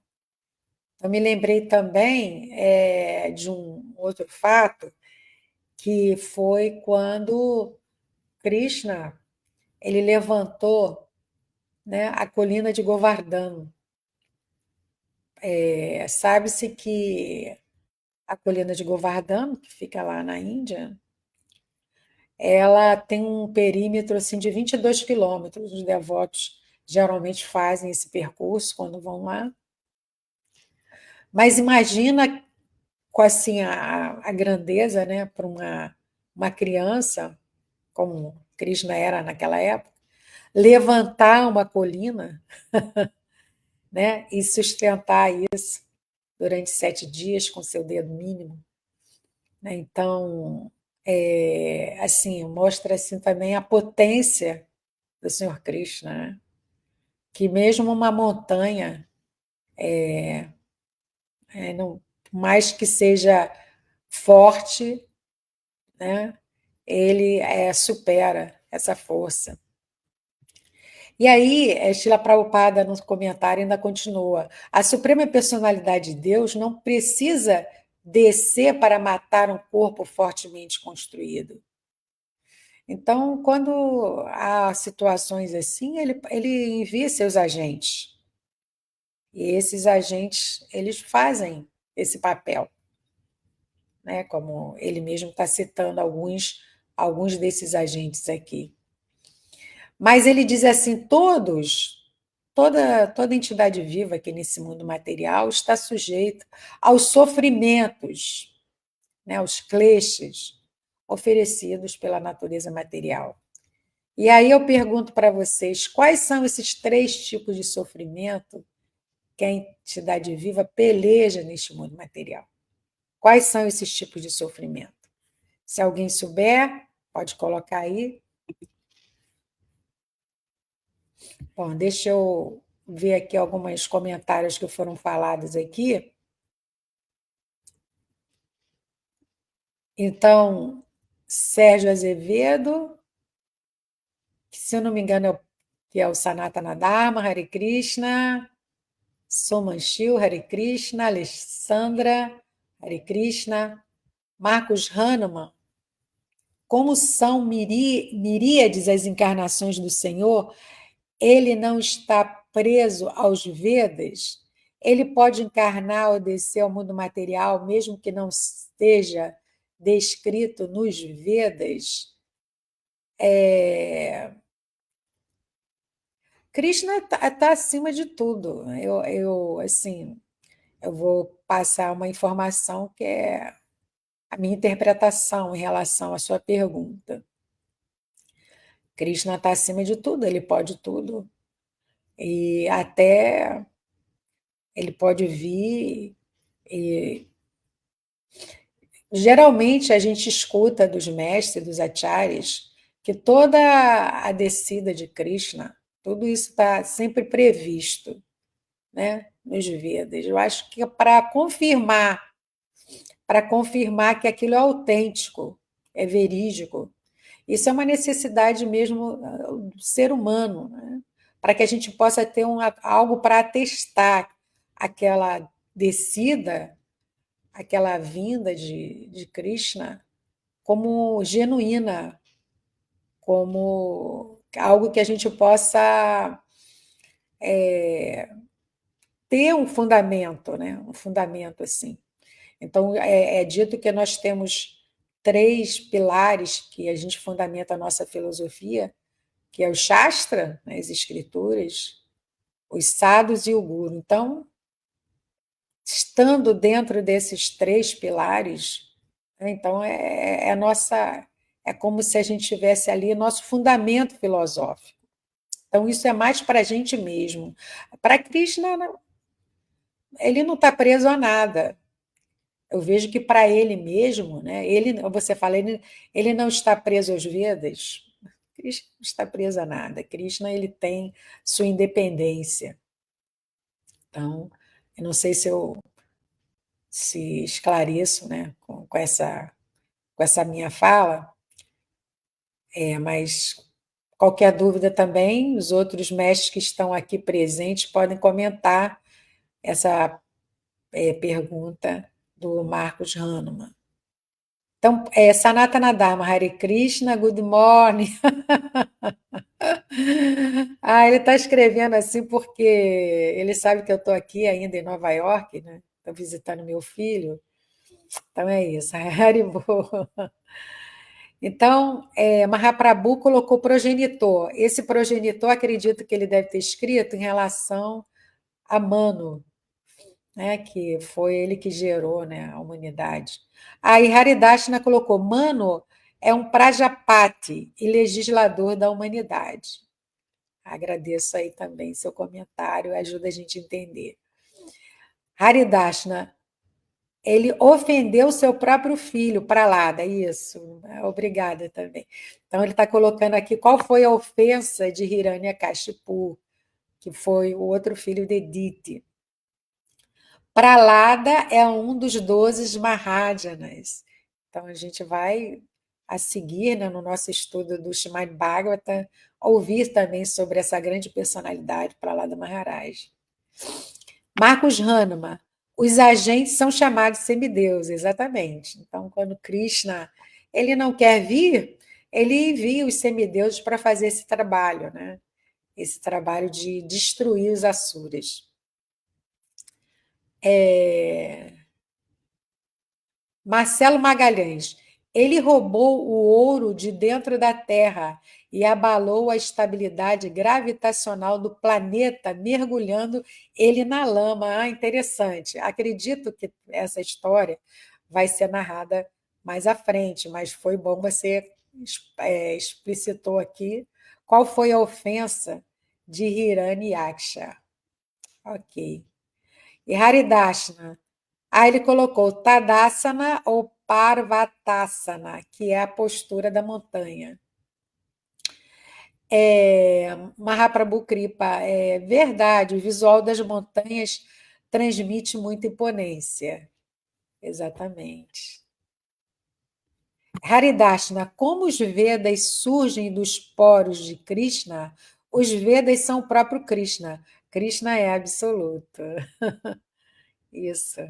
Eu me lembrei também de um outro fato, que foi quando Krishna ele levantou, né, a colina de Govardhana. Sabe-se que a colina de Govardhana, que fica lá na Índia, ela tem um perímetro assim, de 22 quilômetros. Os devotos geralmente fazem esse percurso quando vão lá. Mas imagina com assim a grandeza, né, para uma criança, como Krishna era naquela época, levantar uma colina, né, e sustentar isso durante 7 dias com seu dedo mínimo, né? Então, assim, mostra assim também a potência do Senhor Krishna, né? Que mesmo uma montanha, não, mais que seja forte, né, ele supera essa força. E aí, Srila Prabhupada, no comentário, ainda continua: a suprema personalidade de Deus não precisa descer para matar um corpo fortemente construído. Então, quando há situações assim, ele envia seus agentes. E esses agentes, eles fazem esse papel, né? Como ele mesmo está citando alguns desses agentes aqui. Mas ele diz assim: toda entidade viva aqui nesse mundo material está sujeita aos sofrimentos, né, aos kleshas oferecidos pela natureza material. E aí eu pergunto para vocês, quais são esses 3 tipos de sofrimento que a entidade viva peleja neste mundo material? Quais são esses tipos de sofrimento? Se alguém souber, pode colocar aí. Bom, deixa eu ver aqui alguns comentários que foram falados aqui. Então, Sérgio Azevedo, que, se eu não me engano, que é o Sanatana Dharma, Hare Krishna, Somanshil, Hare Krishna, Alessandra, Hare Krishna, Marcos Hahnemann, como são miríades as encarnações do Senhor, ele não está preso aos Vedas, ele pode encarnar ou descer ao mundo material, mesmo que não esteja descrito nos Vedas. Krishna está acima de tudo. Assim, eu vou passar uma informação que é a minha interpretação em relação à sua pergunta. Krishna está acima de tudo, ele pode tudo. E até ele pode vir e geralmente a gente escuta dos mestres, dos acharyas, que toda a descida de Krishna, tudo isso está sempre previsto, né, nos Vedas. Eu acho que é para confirmar que aquilo é autêntico, é verídico. Isso é uma necessidade mesmo do ser humano, né? Para que a gente possa ter algo para atestar aquela descida, aquela vinda de Krishna como genuína, como algo que a gente possa ter um fundamento, né? Um fundamento assim. Então, é dito que nós temos 3 pilares que a gente fundamenta a nossa filosofia, que é o Shastra, né, as escrituras, os sadhus e o guru. Então, estando dentro desses 3 pilares, né, então é como se a gente tivesse ali nosso fundamento filosófico. Então, isso é mais para a gente mesmo. Para Krishna, ele não está preso a nada. Eu vejo que para ele mesmo, né, você fala, ele não está preso aos Vedas. Krishna não está preso a nada. Krishna ele tem sua independência. Então, eu não sei se esclareço, né, com essa minha fala, mas qualquer dúvida também, os outros mestres que estão aqui presentes podem comentar essa pergunta do Marcos Hahnemann. Então, Sanatana Dharma, Hare Krishna, good morning. Ele está escrevendo assim porque ele sabe que eu estou aqui ainda em Nova York, né? Estou visitando meu filho. Então é isso, Haribo. Então, Mahaprabhu colocou progenitor. Esse progenitor, acredito que ele deve ter escrito em relação a Mano, né, que foi ele que gerou, né, a humanidade. Aí Haridashna colocou: Mano é um Prajapati e legislador da humanidade. Agradeço aí também seu comentário, ajuda a gente a entender. Haridashna, ele ofendeu seu próprio filho, Pralada, isso. Obrigada também. Então, ele está colocando aqui qual foi a ofensa de Hiranyakashipu, que foi o outro filho de Diti. Pralada é um dos 12 Mahajanas. Então, a gente vai a seguir, né, no nosso estudo do Srimad Bhagavatam, ouvir também sobre essa grande personalidade, Pralada Maharaj. Marcos Hahnemann, os agentes são chamados semideuses, exatamente. Então, quando Krishna ele não quer vir, ele envia os semideuses para fazer esse trabalho, né? Esse trabalho de destruir os asuras. Marcelo Magalhães, ele roubou o ouro de dentro da Terra e abalou a estabilidade gravitacional do planeta, mergulhando ele na lama. Ah, interessante. Acredito que essa história vai ser narrada mais à frente, mas foi bom você explicitou aqui qual foi a ofensa de Hiranyaksha. Ok. E Haridashna, aí ele colocou Tadasana ou Parvatasana, que é a postura da montanha. Mahaprabhu Kripa, é verdade, o visual das montanhas transmite muita imponência. Exatamente. Haridashna, como os Vedas surgem dos poros de Krishna, os Vedas são o próprio Krishna. Krishna é absoluto. Isso.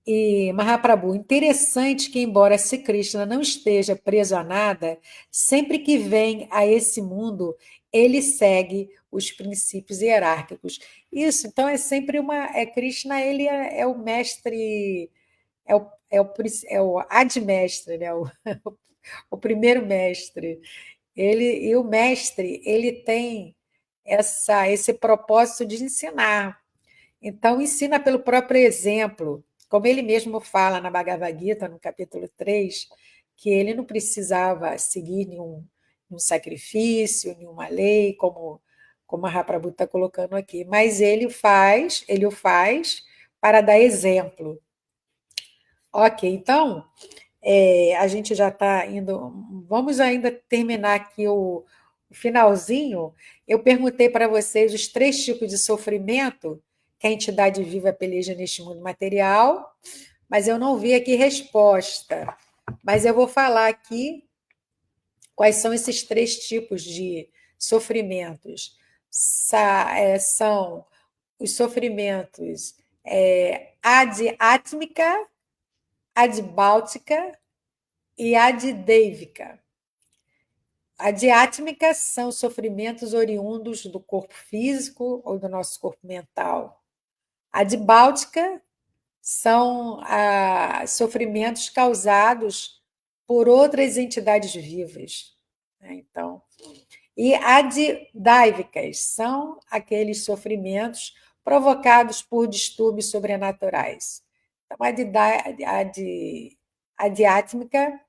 E Mahaprabhu, interessante que, embora Sri Krishna não esteja preso a nada, sempre que vem a esse mundo, ele segue os princípios hierárquicos. Isso, então, é sempre uma. Krishna, ele é o mestre, é o admestre, né? O primeiro mestre. E o mestre, ele tem esse propósito de ensinar. Então, ensina pelo próprio exemplo, como ele mesmo fala na Bhagavad Gita, no capítulo 3, que ele não precisava seguir nenhum sacrifício, nenhuma lei, como a Mahaprabhu está colocando aqui, mas ele o faz para dar exemplo. Ok, então, a gente já está indo. Vamos ainda terminar aqui o finalzinho. Eu perguntei para vocês os 3 tipos de sofrimento que a entidade viva peleja neste mundo material, mas eu não vi aqui resposta. Mas eu vou falar aqui quais são esses 3 tipos de sofrimentos. São os sofrimentos adiátmica, adbáltica e adidêvica. Adiátmica são sofrimentos oriundos do corpo físico ou do nosso corpo mental. Adibáltica são sofrimentos causados por outras entidades vivas. Então, e adidáivicas são aqueles sofrimentos provocados por distúrbios sobrenaturais. Então, adiátmica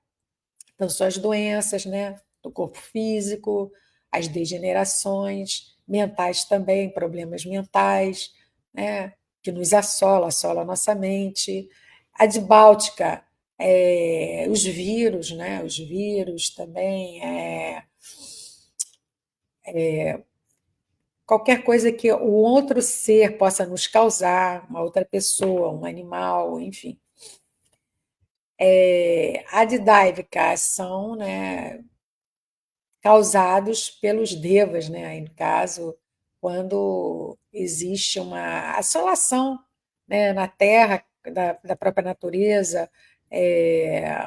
então, são as doenças, né, do corpo físico, as degenerações mentais também, problemas mentais, né, que nos assola a nossa mente. A dibáltica, os vírus, né, os vírus também, qualquer coisa que o outro ser possa nos causar, uma outra pessoa, um animal, enfim. Adidáica são, né, causados pelos devas, né? Aí, no caso, quando existe uma assolação, né, na Terra, da própria natureza,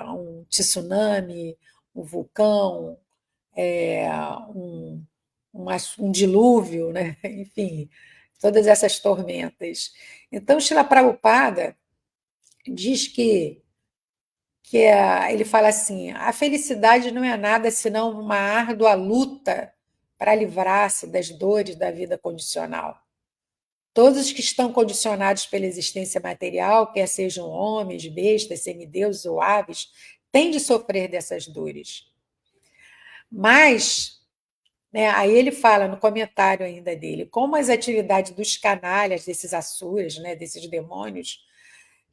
um tsunami, um vulcão, é, um, um dilúvio, né? Enfim, todas essas tormentas. Então, Srila Prabhupada diz ele fala assim: a felicidade não é nada senão uma árdua luta para livrar-se das dores da vida condicional. Todos os que estão condicionados pela existência material, quer sejam homens, bestas, semideuses ou aves, têm de sofrer dessas dores. Mas, né, aí ele fala no comentário ainda dele, como as atividades dos canalhas, desses asuras, né, desses demônios,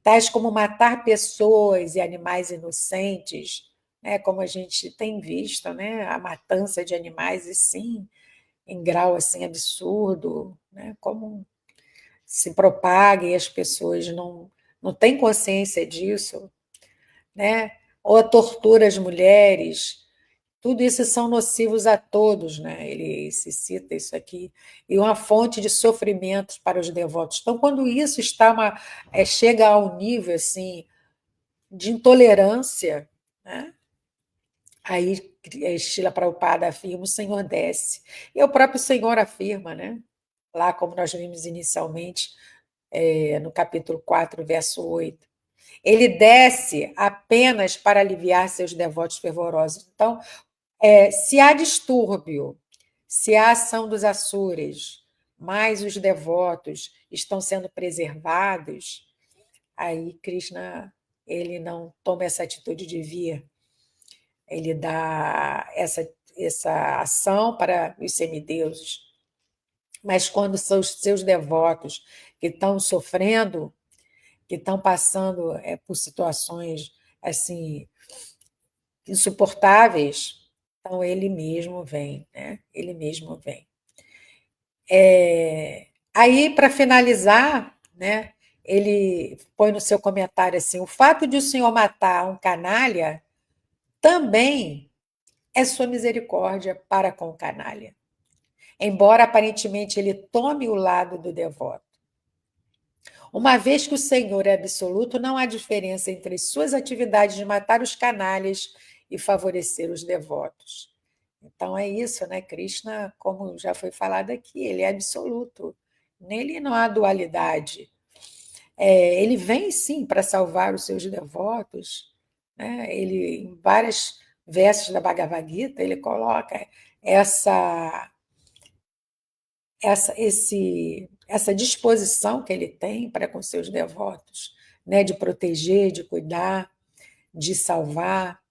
tais como matar pessoas e animais inocentes, né, como a gente tem visto, né, a matança de animais, e sim, em grau assim absurdo, né, como se propaga e as pessoas não têm consciência disso, né? Ou a tortura às mulheres, tudo isso são nocivos a todos, né? Ele se cita isso aqui, e uma fonte de sofrimentos para os devotos. Então, quando isso chega ao nível assim de intolerância, né? Aí Srila Prabhupada afirma, o Senhor desce. E o próprio Senhor afirma, né? Lá como nós vimos inicialmente, no capítulo 4, verso 8. Ele desce apenas para aliviar seus devotos fervorosos. Então, se há distúrbio, se há ação dos asuras, mas os devotos estão sendo preservados, aí Krishna ele não toma essa atitude de vir, ele dá essa ação para os semideuses. Mas quando são os seus devotos que estão sofrendo, que estão passando por situações assim insuportáveis, então ele mesmo vem, né? Ele mesmo vem. Aí, para finalizar, né, ele põe no seu comentário assim: o fato de o Senhor matar um canalha também é sua misericórdia para com o canalha, embora aparentemente ele tome o lado do devoto. Uma vez que o Senhor é absoluto, não há diferença entre suas atividades de matar os canalhas e favorecer os devotos. Então é isso, né? Krishna, como já foi falado aqui, ele é absoluto. Nele não há dualidade. Ele vem sim para salvar os seus devotos, né? Ele, em vários versos da Bhagavad Gita, ele coloca essa essa disposição que ele tem para com seus devotos, né, de proteger, de cuidar, de salvar.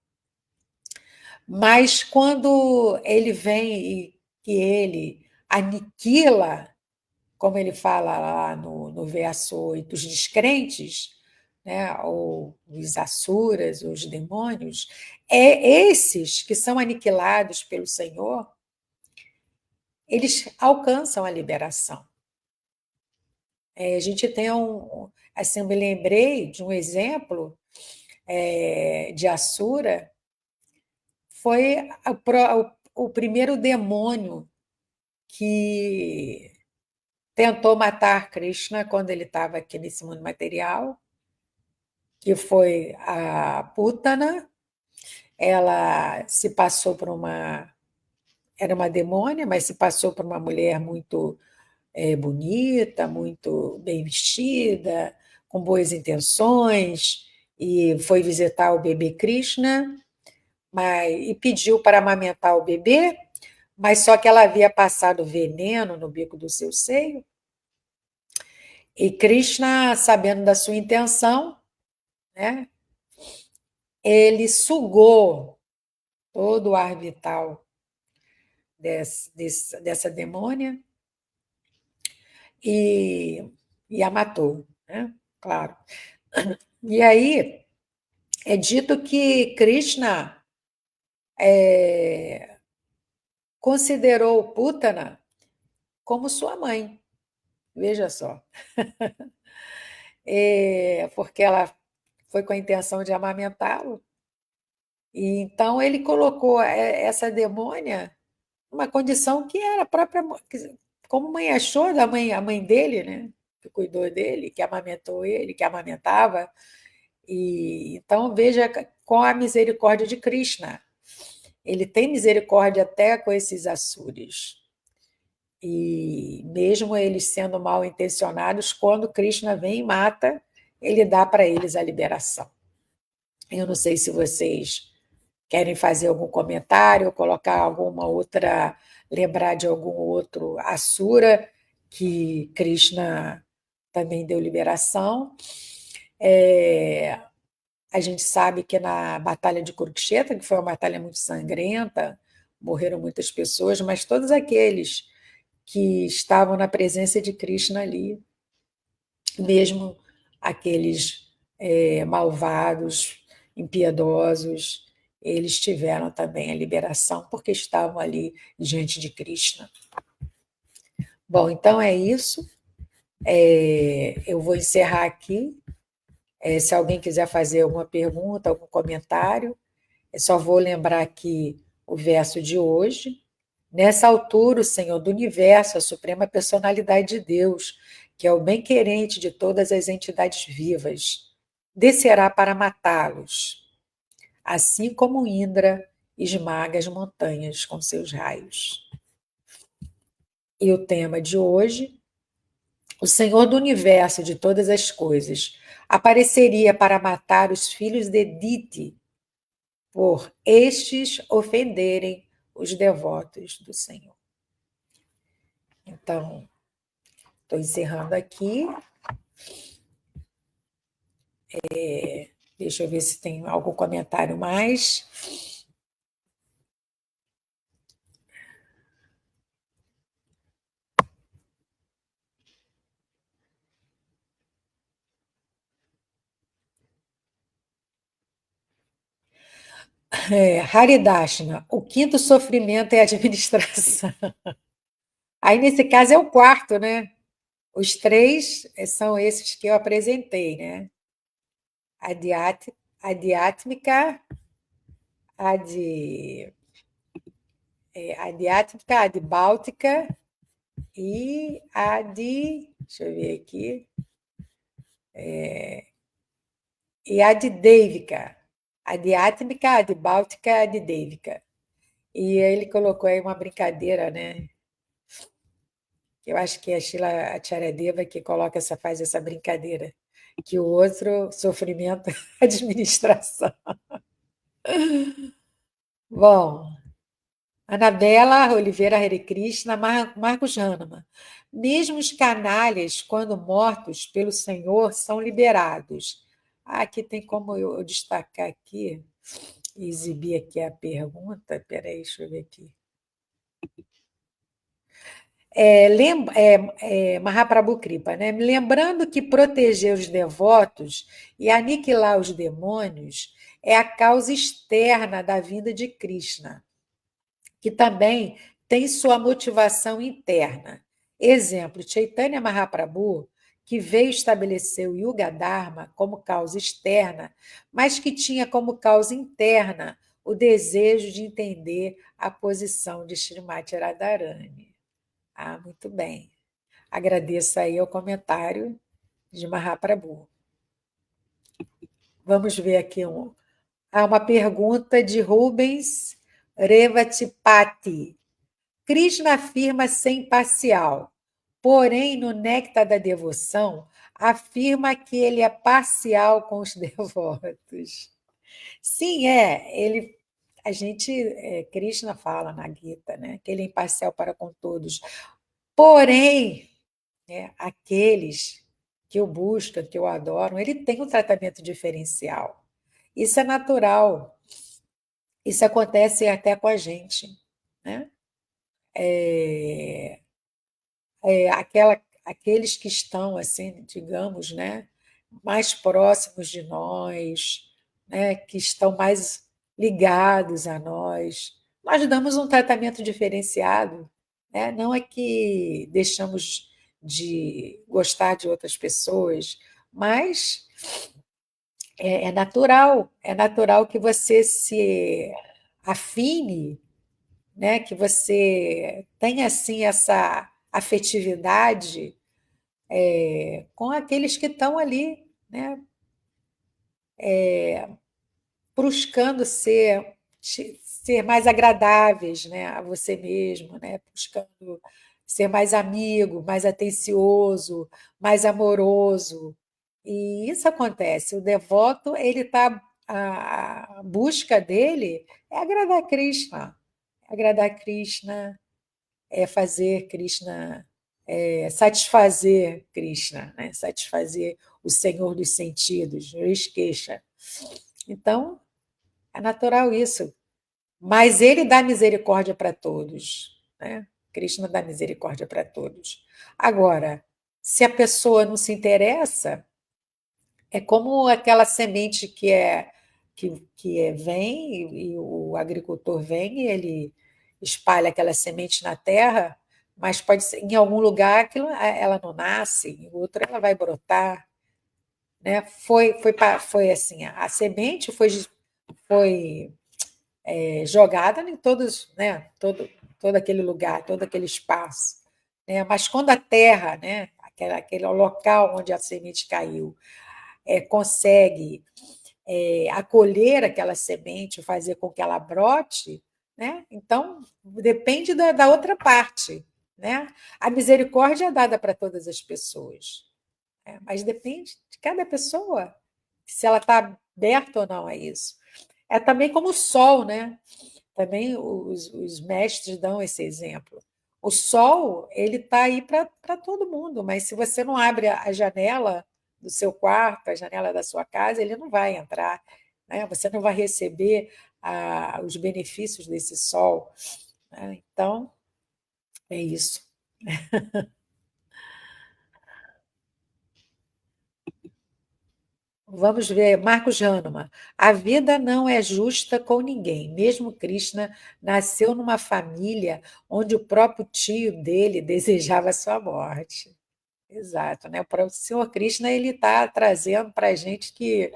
Mas quando ele vem e que ele aniquila, como ele fala lá no verso 8, os descrentes, né, ou os asuras, os demônios, esses que são aniquilados pelo Senhor, eles alcançam a liberação. A gente tem assim, eu me lembrei de um exemplo de Assura, foi o primeiro demônio que tentou matar Krishna quando ele estava aqui nesse mundo material, que foi a Putana. Ela se passou por era uma demônia, mas se passou por uma mulher muito bonita, muito bem vestida, com boas intenções, e foi visitar o bebê Krishna, e pediu para amamentar o bebê, mas só que ela havia passado veneno no bico do seu seio, e Krishna, sabendo da sua intenção, né, ele sugou todo o ar vital dessa demônia e, e a matou, né? Claro. E aí é dito que Krishna considerou Putana como sua mãe, veja só, porque ela foi com a intenção de amamentá-lo, e então ele colocou essa demônia numa condição que era a própria, como mãe achou da mãe, a mãe dele, né? Que cuidou dele, que amamentou ele, que amamentava, e então veja com a misericórdia de Krishna. Ele tem misericórdia até com esses asuras. E mesmo eles sendo mal intencionados, quando Krishna vem e mata, ele dá para eles a liberação. Eu não sei se vocês querem fazer algum comentário, ou colocar alguma outra, lembrar de algum outro asura que Krishna também deu liberação. A gente sabe que na Batalha de Kurukshetra, que foi uma batalha muito sangrenta, morreram muitas pessoas, mas todos aqueles que estavam na presença de Krishna ali, mesmo aqueles malvados, impiedosos, eles tiveram também a liberação porque estavam ali diante de Krishna. Bom, então é isso. Eu vou encerrar aqui. Se alguém quiser fazer alguma pergunta, algum comentário, eu só vou lembrar aqui o verso de hoje. Nessa altura, o Senhor do Universo, a suprema personalidade de Deus, que é o bem-querente de todas as entidades vivas, descerá para matá-los, assim como Indra esmaga as montanhas com seus raios. E o tema de hoje: o Senhor do Universo de todas as coisas apareceria para matar os filhos de Diti, por estes ofenderem os devotos do Senhor. Então, estou encerrando aqui. Deixa eu ver se tem algum comentário mais. Haridashna, o quinto sofrimento é a administração. Aí, nesse caso, é o quarto, né? Os três são esses que eu apresentei, né? Adiátmica, adiátmica, adibáltica e deixa eu ver aqui, e adidêvica. Adiátmica, adibáltica, adidêvica. E ele colocou aí uma brincadeira, né? Eu acho que é a Shila Acharyadeva que faz essa brincadeira, que o outro sofrimento é administração. Bom, Anabela Oliveira Hare Krishna, Marcos Hahnemann. Mesmo os canalhas, quando mortos pelo Senhor, são liberados. Aqui tem como eu destacar aqui, exibir aqui a pergunta. Peraí, deixa eu ver aqui. Mahaprabhu Kripa, né? Lembrando que proteger os devotos e aniquilar os demônios é a causa externa da vinda de Krishna, que também tem sua motivação interna. Exemplo, Chaitanya Mahaprabhu, que veio estabelecer o Yuga Dharma como causa externa, mas que tinha como causa interna o desejo de entender a posição de Srimati Radharani. Muito bem. Agradeço aí o comentário de Mahaprabhu. Vamos ver aqui uma pergunta de Rubens Revatipati. Krishna afirma ser imparcial, porém, no Néctar da Devoção, afirma que ele é parcial com os devotos. Sim, Krishna fala na Gita, né, que ele é imparcial para com todos. Porém, aqueles que o buscam, que o adoram, ele tem um tratamento diferencial. Isso é natural. Isso acontece até com a gente, né? Aqueles que estão, assim, digamos, né, mais próximos de nós, né, que estão mais ligados a nós damos um tratamento diferenciado, né? Não é que deixamos de gostar de outras pessoas, mas é natural que você se afine, né? Que você tenha assim essa afetividade com aqueles que estão ali, né? Buscando ser mais agradáveis, né? A você mesmo, né? Buscando ser mais amigo, mais atencioso, mais amoroso. E isso acontece. O devoto, ele tá a busca dele é agradar Krishna, é fazer Krishna satisfazer Krishna, né? Satisfazer o Senhor dos sentidos, Rishikesha. Então, é natural isso. Mas ele dá misericórdia para todos, né? Krishna dá misericórdia para todos. Agora, se a pessoa não se interessa, é como aquela semente vem e o agricultor vem e ele espalha aquela semente na terra, mas pode ser em algum lugar aquilo, ela não nasce, em outro ela vai brotar, né? Foi assim, a semente foi jogada em todos, né? Todo aquele lugar, todo aquele espaço, né? Mas quando a terra, né? Aquele local onde a semente caiu, consegue acolher aquela semente, fazer com que ela brote, né? Então depende da outra parte, né? A misericórdia é dada para todas as pessoas, né? Mas depende de cada pessoa se ela está aberta ou não a isso. É também como o sol, né? Também os mestres dão esse exemplo. O sol, ele está aí para todo mundo, mas se você não abre a janela do seu quarto, a janela da sua casa, ele não vai entrar, né? Você não vai receber os benefícios desse sol, né? Então, é isso. Vamos ver, Marcos Hahnemann. A vida não é justa com ninguém. Mesmo Krishna nasceu numa família onde o próprio tio dele desejava sua morte. Exato, né? O próprio Senhor Krishna ele está trazendo para a gente que,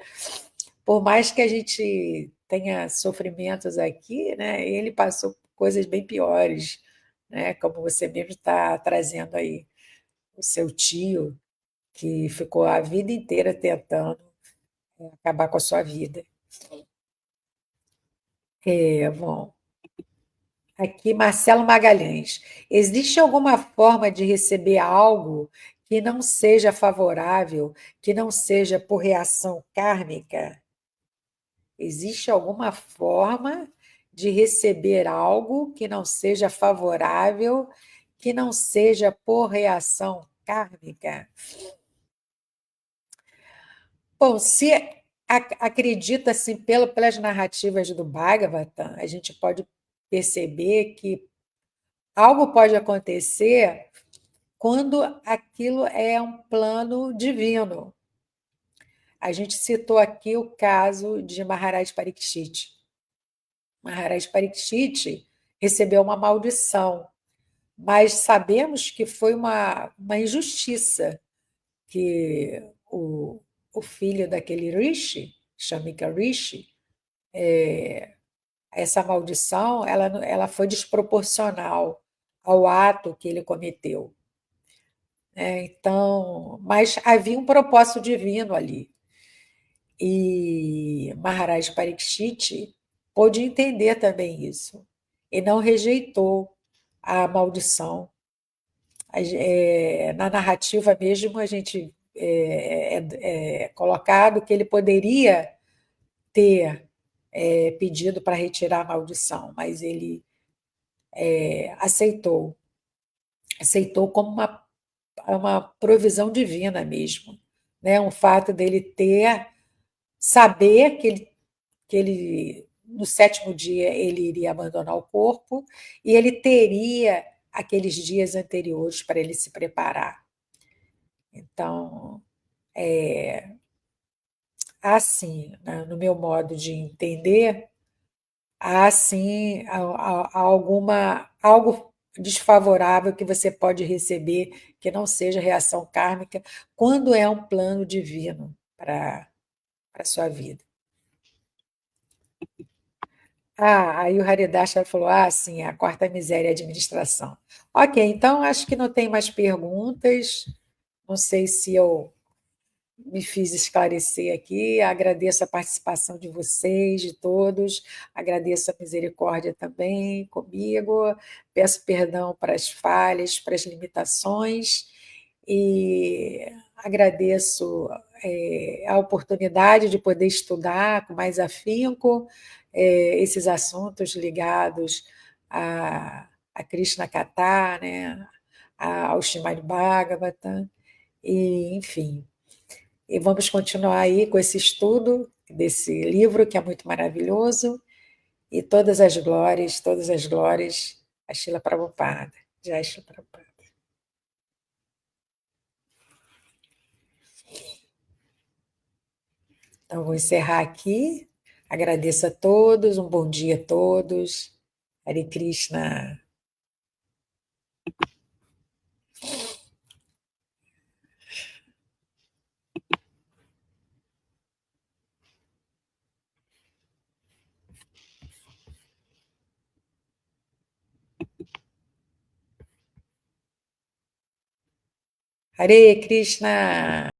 por mais que a gente tenha sofrimentos aqui, né? Ele passou por coisas bem piores, né? Como você mesmo está trazendo aí, o seu tio que ficou a vida inteira tentando acabar com a sua vida. Bom, aqui Marcelo Magalhães. Existe alguma forma de receber algo que não seja favorável, que não seja por reação kármica? Existe alguma forma de receber algo que não seja favorável, que não seja por reação kármica? Bom, se acredita assim pelas narrativas do Bhagavatam, a gente pode perceber que algo pode acontecer quando aquilo é um plano divino. A gente citou aqui o caso de Maharaj Parikshit. Maharaj Parikshit recebeu uma maldição, mas sabemos que foi uma injustiça que o filho daquele Rishi, Shamika Rishi, essa maldição ela foi desproporcional ao ato que ele cometeu, né? Então, mas havia um propósito divino ali. E Maharaj Parikshit pôde entender também isso e não rejeitou a maldição. Na narrativa mesmo, a gente é colocado que ele poderia ter pedido para retirar a maldição, mas ele aceitou. Aceitou como uma provisão divina mesmo, né? Um fato dele saber que ele no sétimo dia ele iria abandonar o corpo e ele teria aqueles dias anteriores para ele se preparar. Então, assim, né, no meu modo de entender, há sim algo desfavorável que você pode receber que não seja reação kármica quando é um plano divino para a sua vida. Aí o Haridacha falou: sim, a quarta miséria é a administração. Ok, então acho que não tem mais perguntas. Não sei se eu me fiz esclarecer aqui. Agradeço a participação de vocês, de todos. Agradeço a misericórdia também comigo. Peço perdão para as falhas, para as limitações. E agradeço a oportunidade de poder estudar com mais afinco esses assuntos ligados a Krishna Katha, né? ao Srimad Bhagavatam, e, enfim. E vamos continuar aí com esse estudo desse livro, que é muito maravilhoso, e todas as glórias a Srila Prabhupada. Jai Srila Prabhupada. Então, vou encerrar aqui. Agradeço a todos, um bom dia a todos. Hare Krishna. Hare Krishna.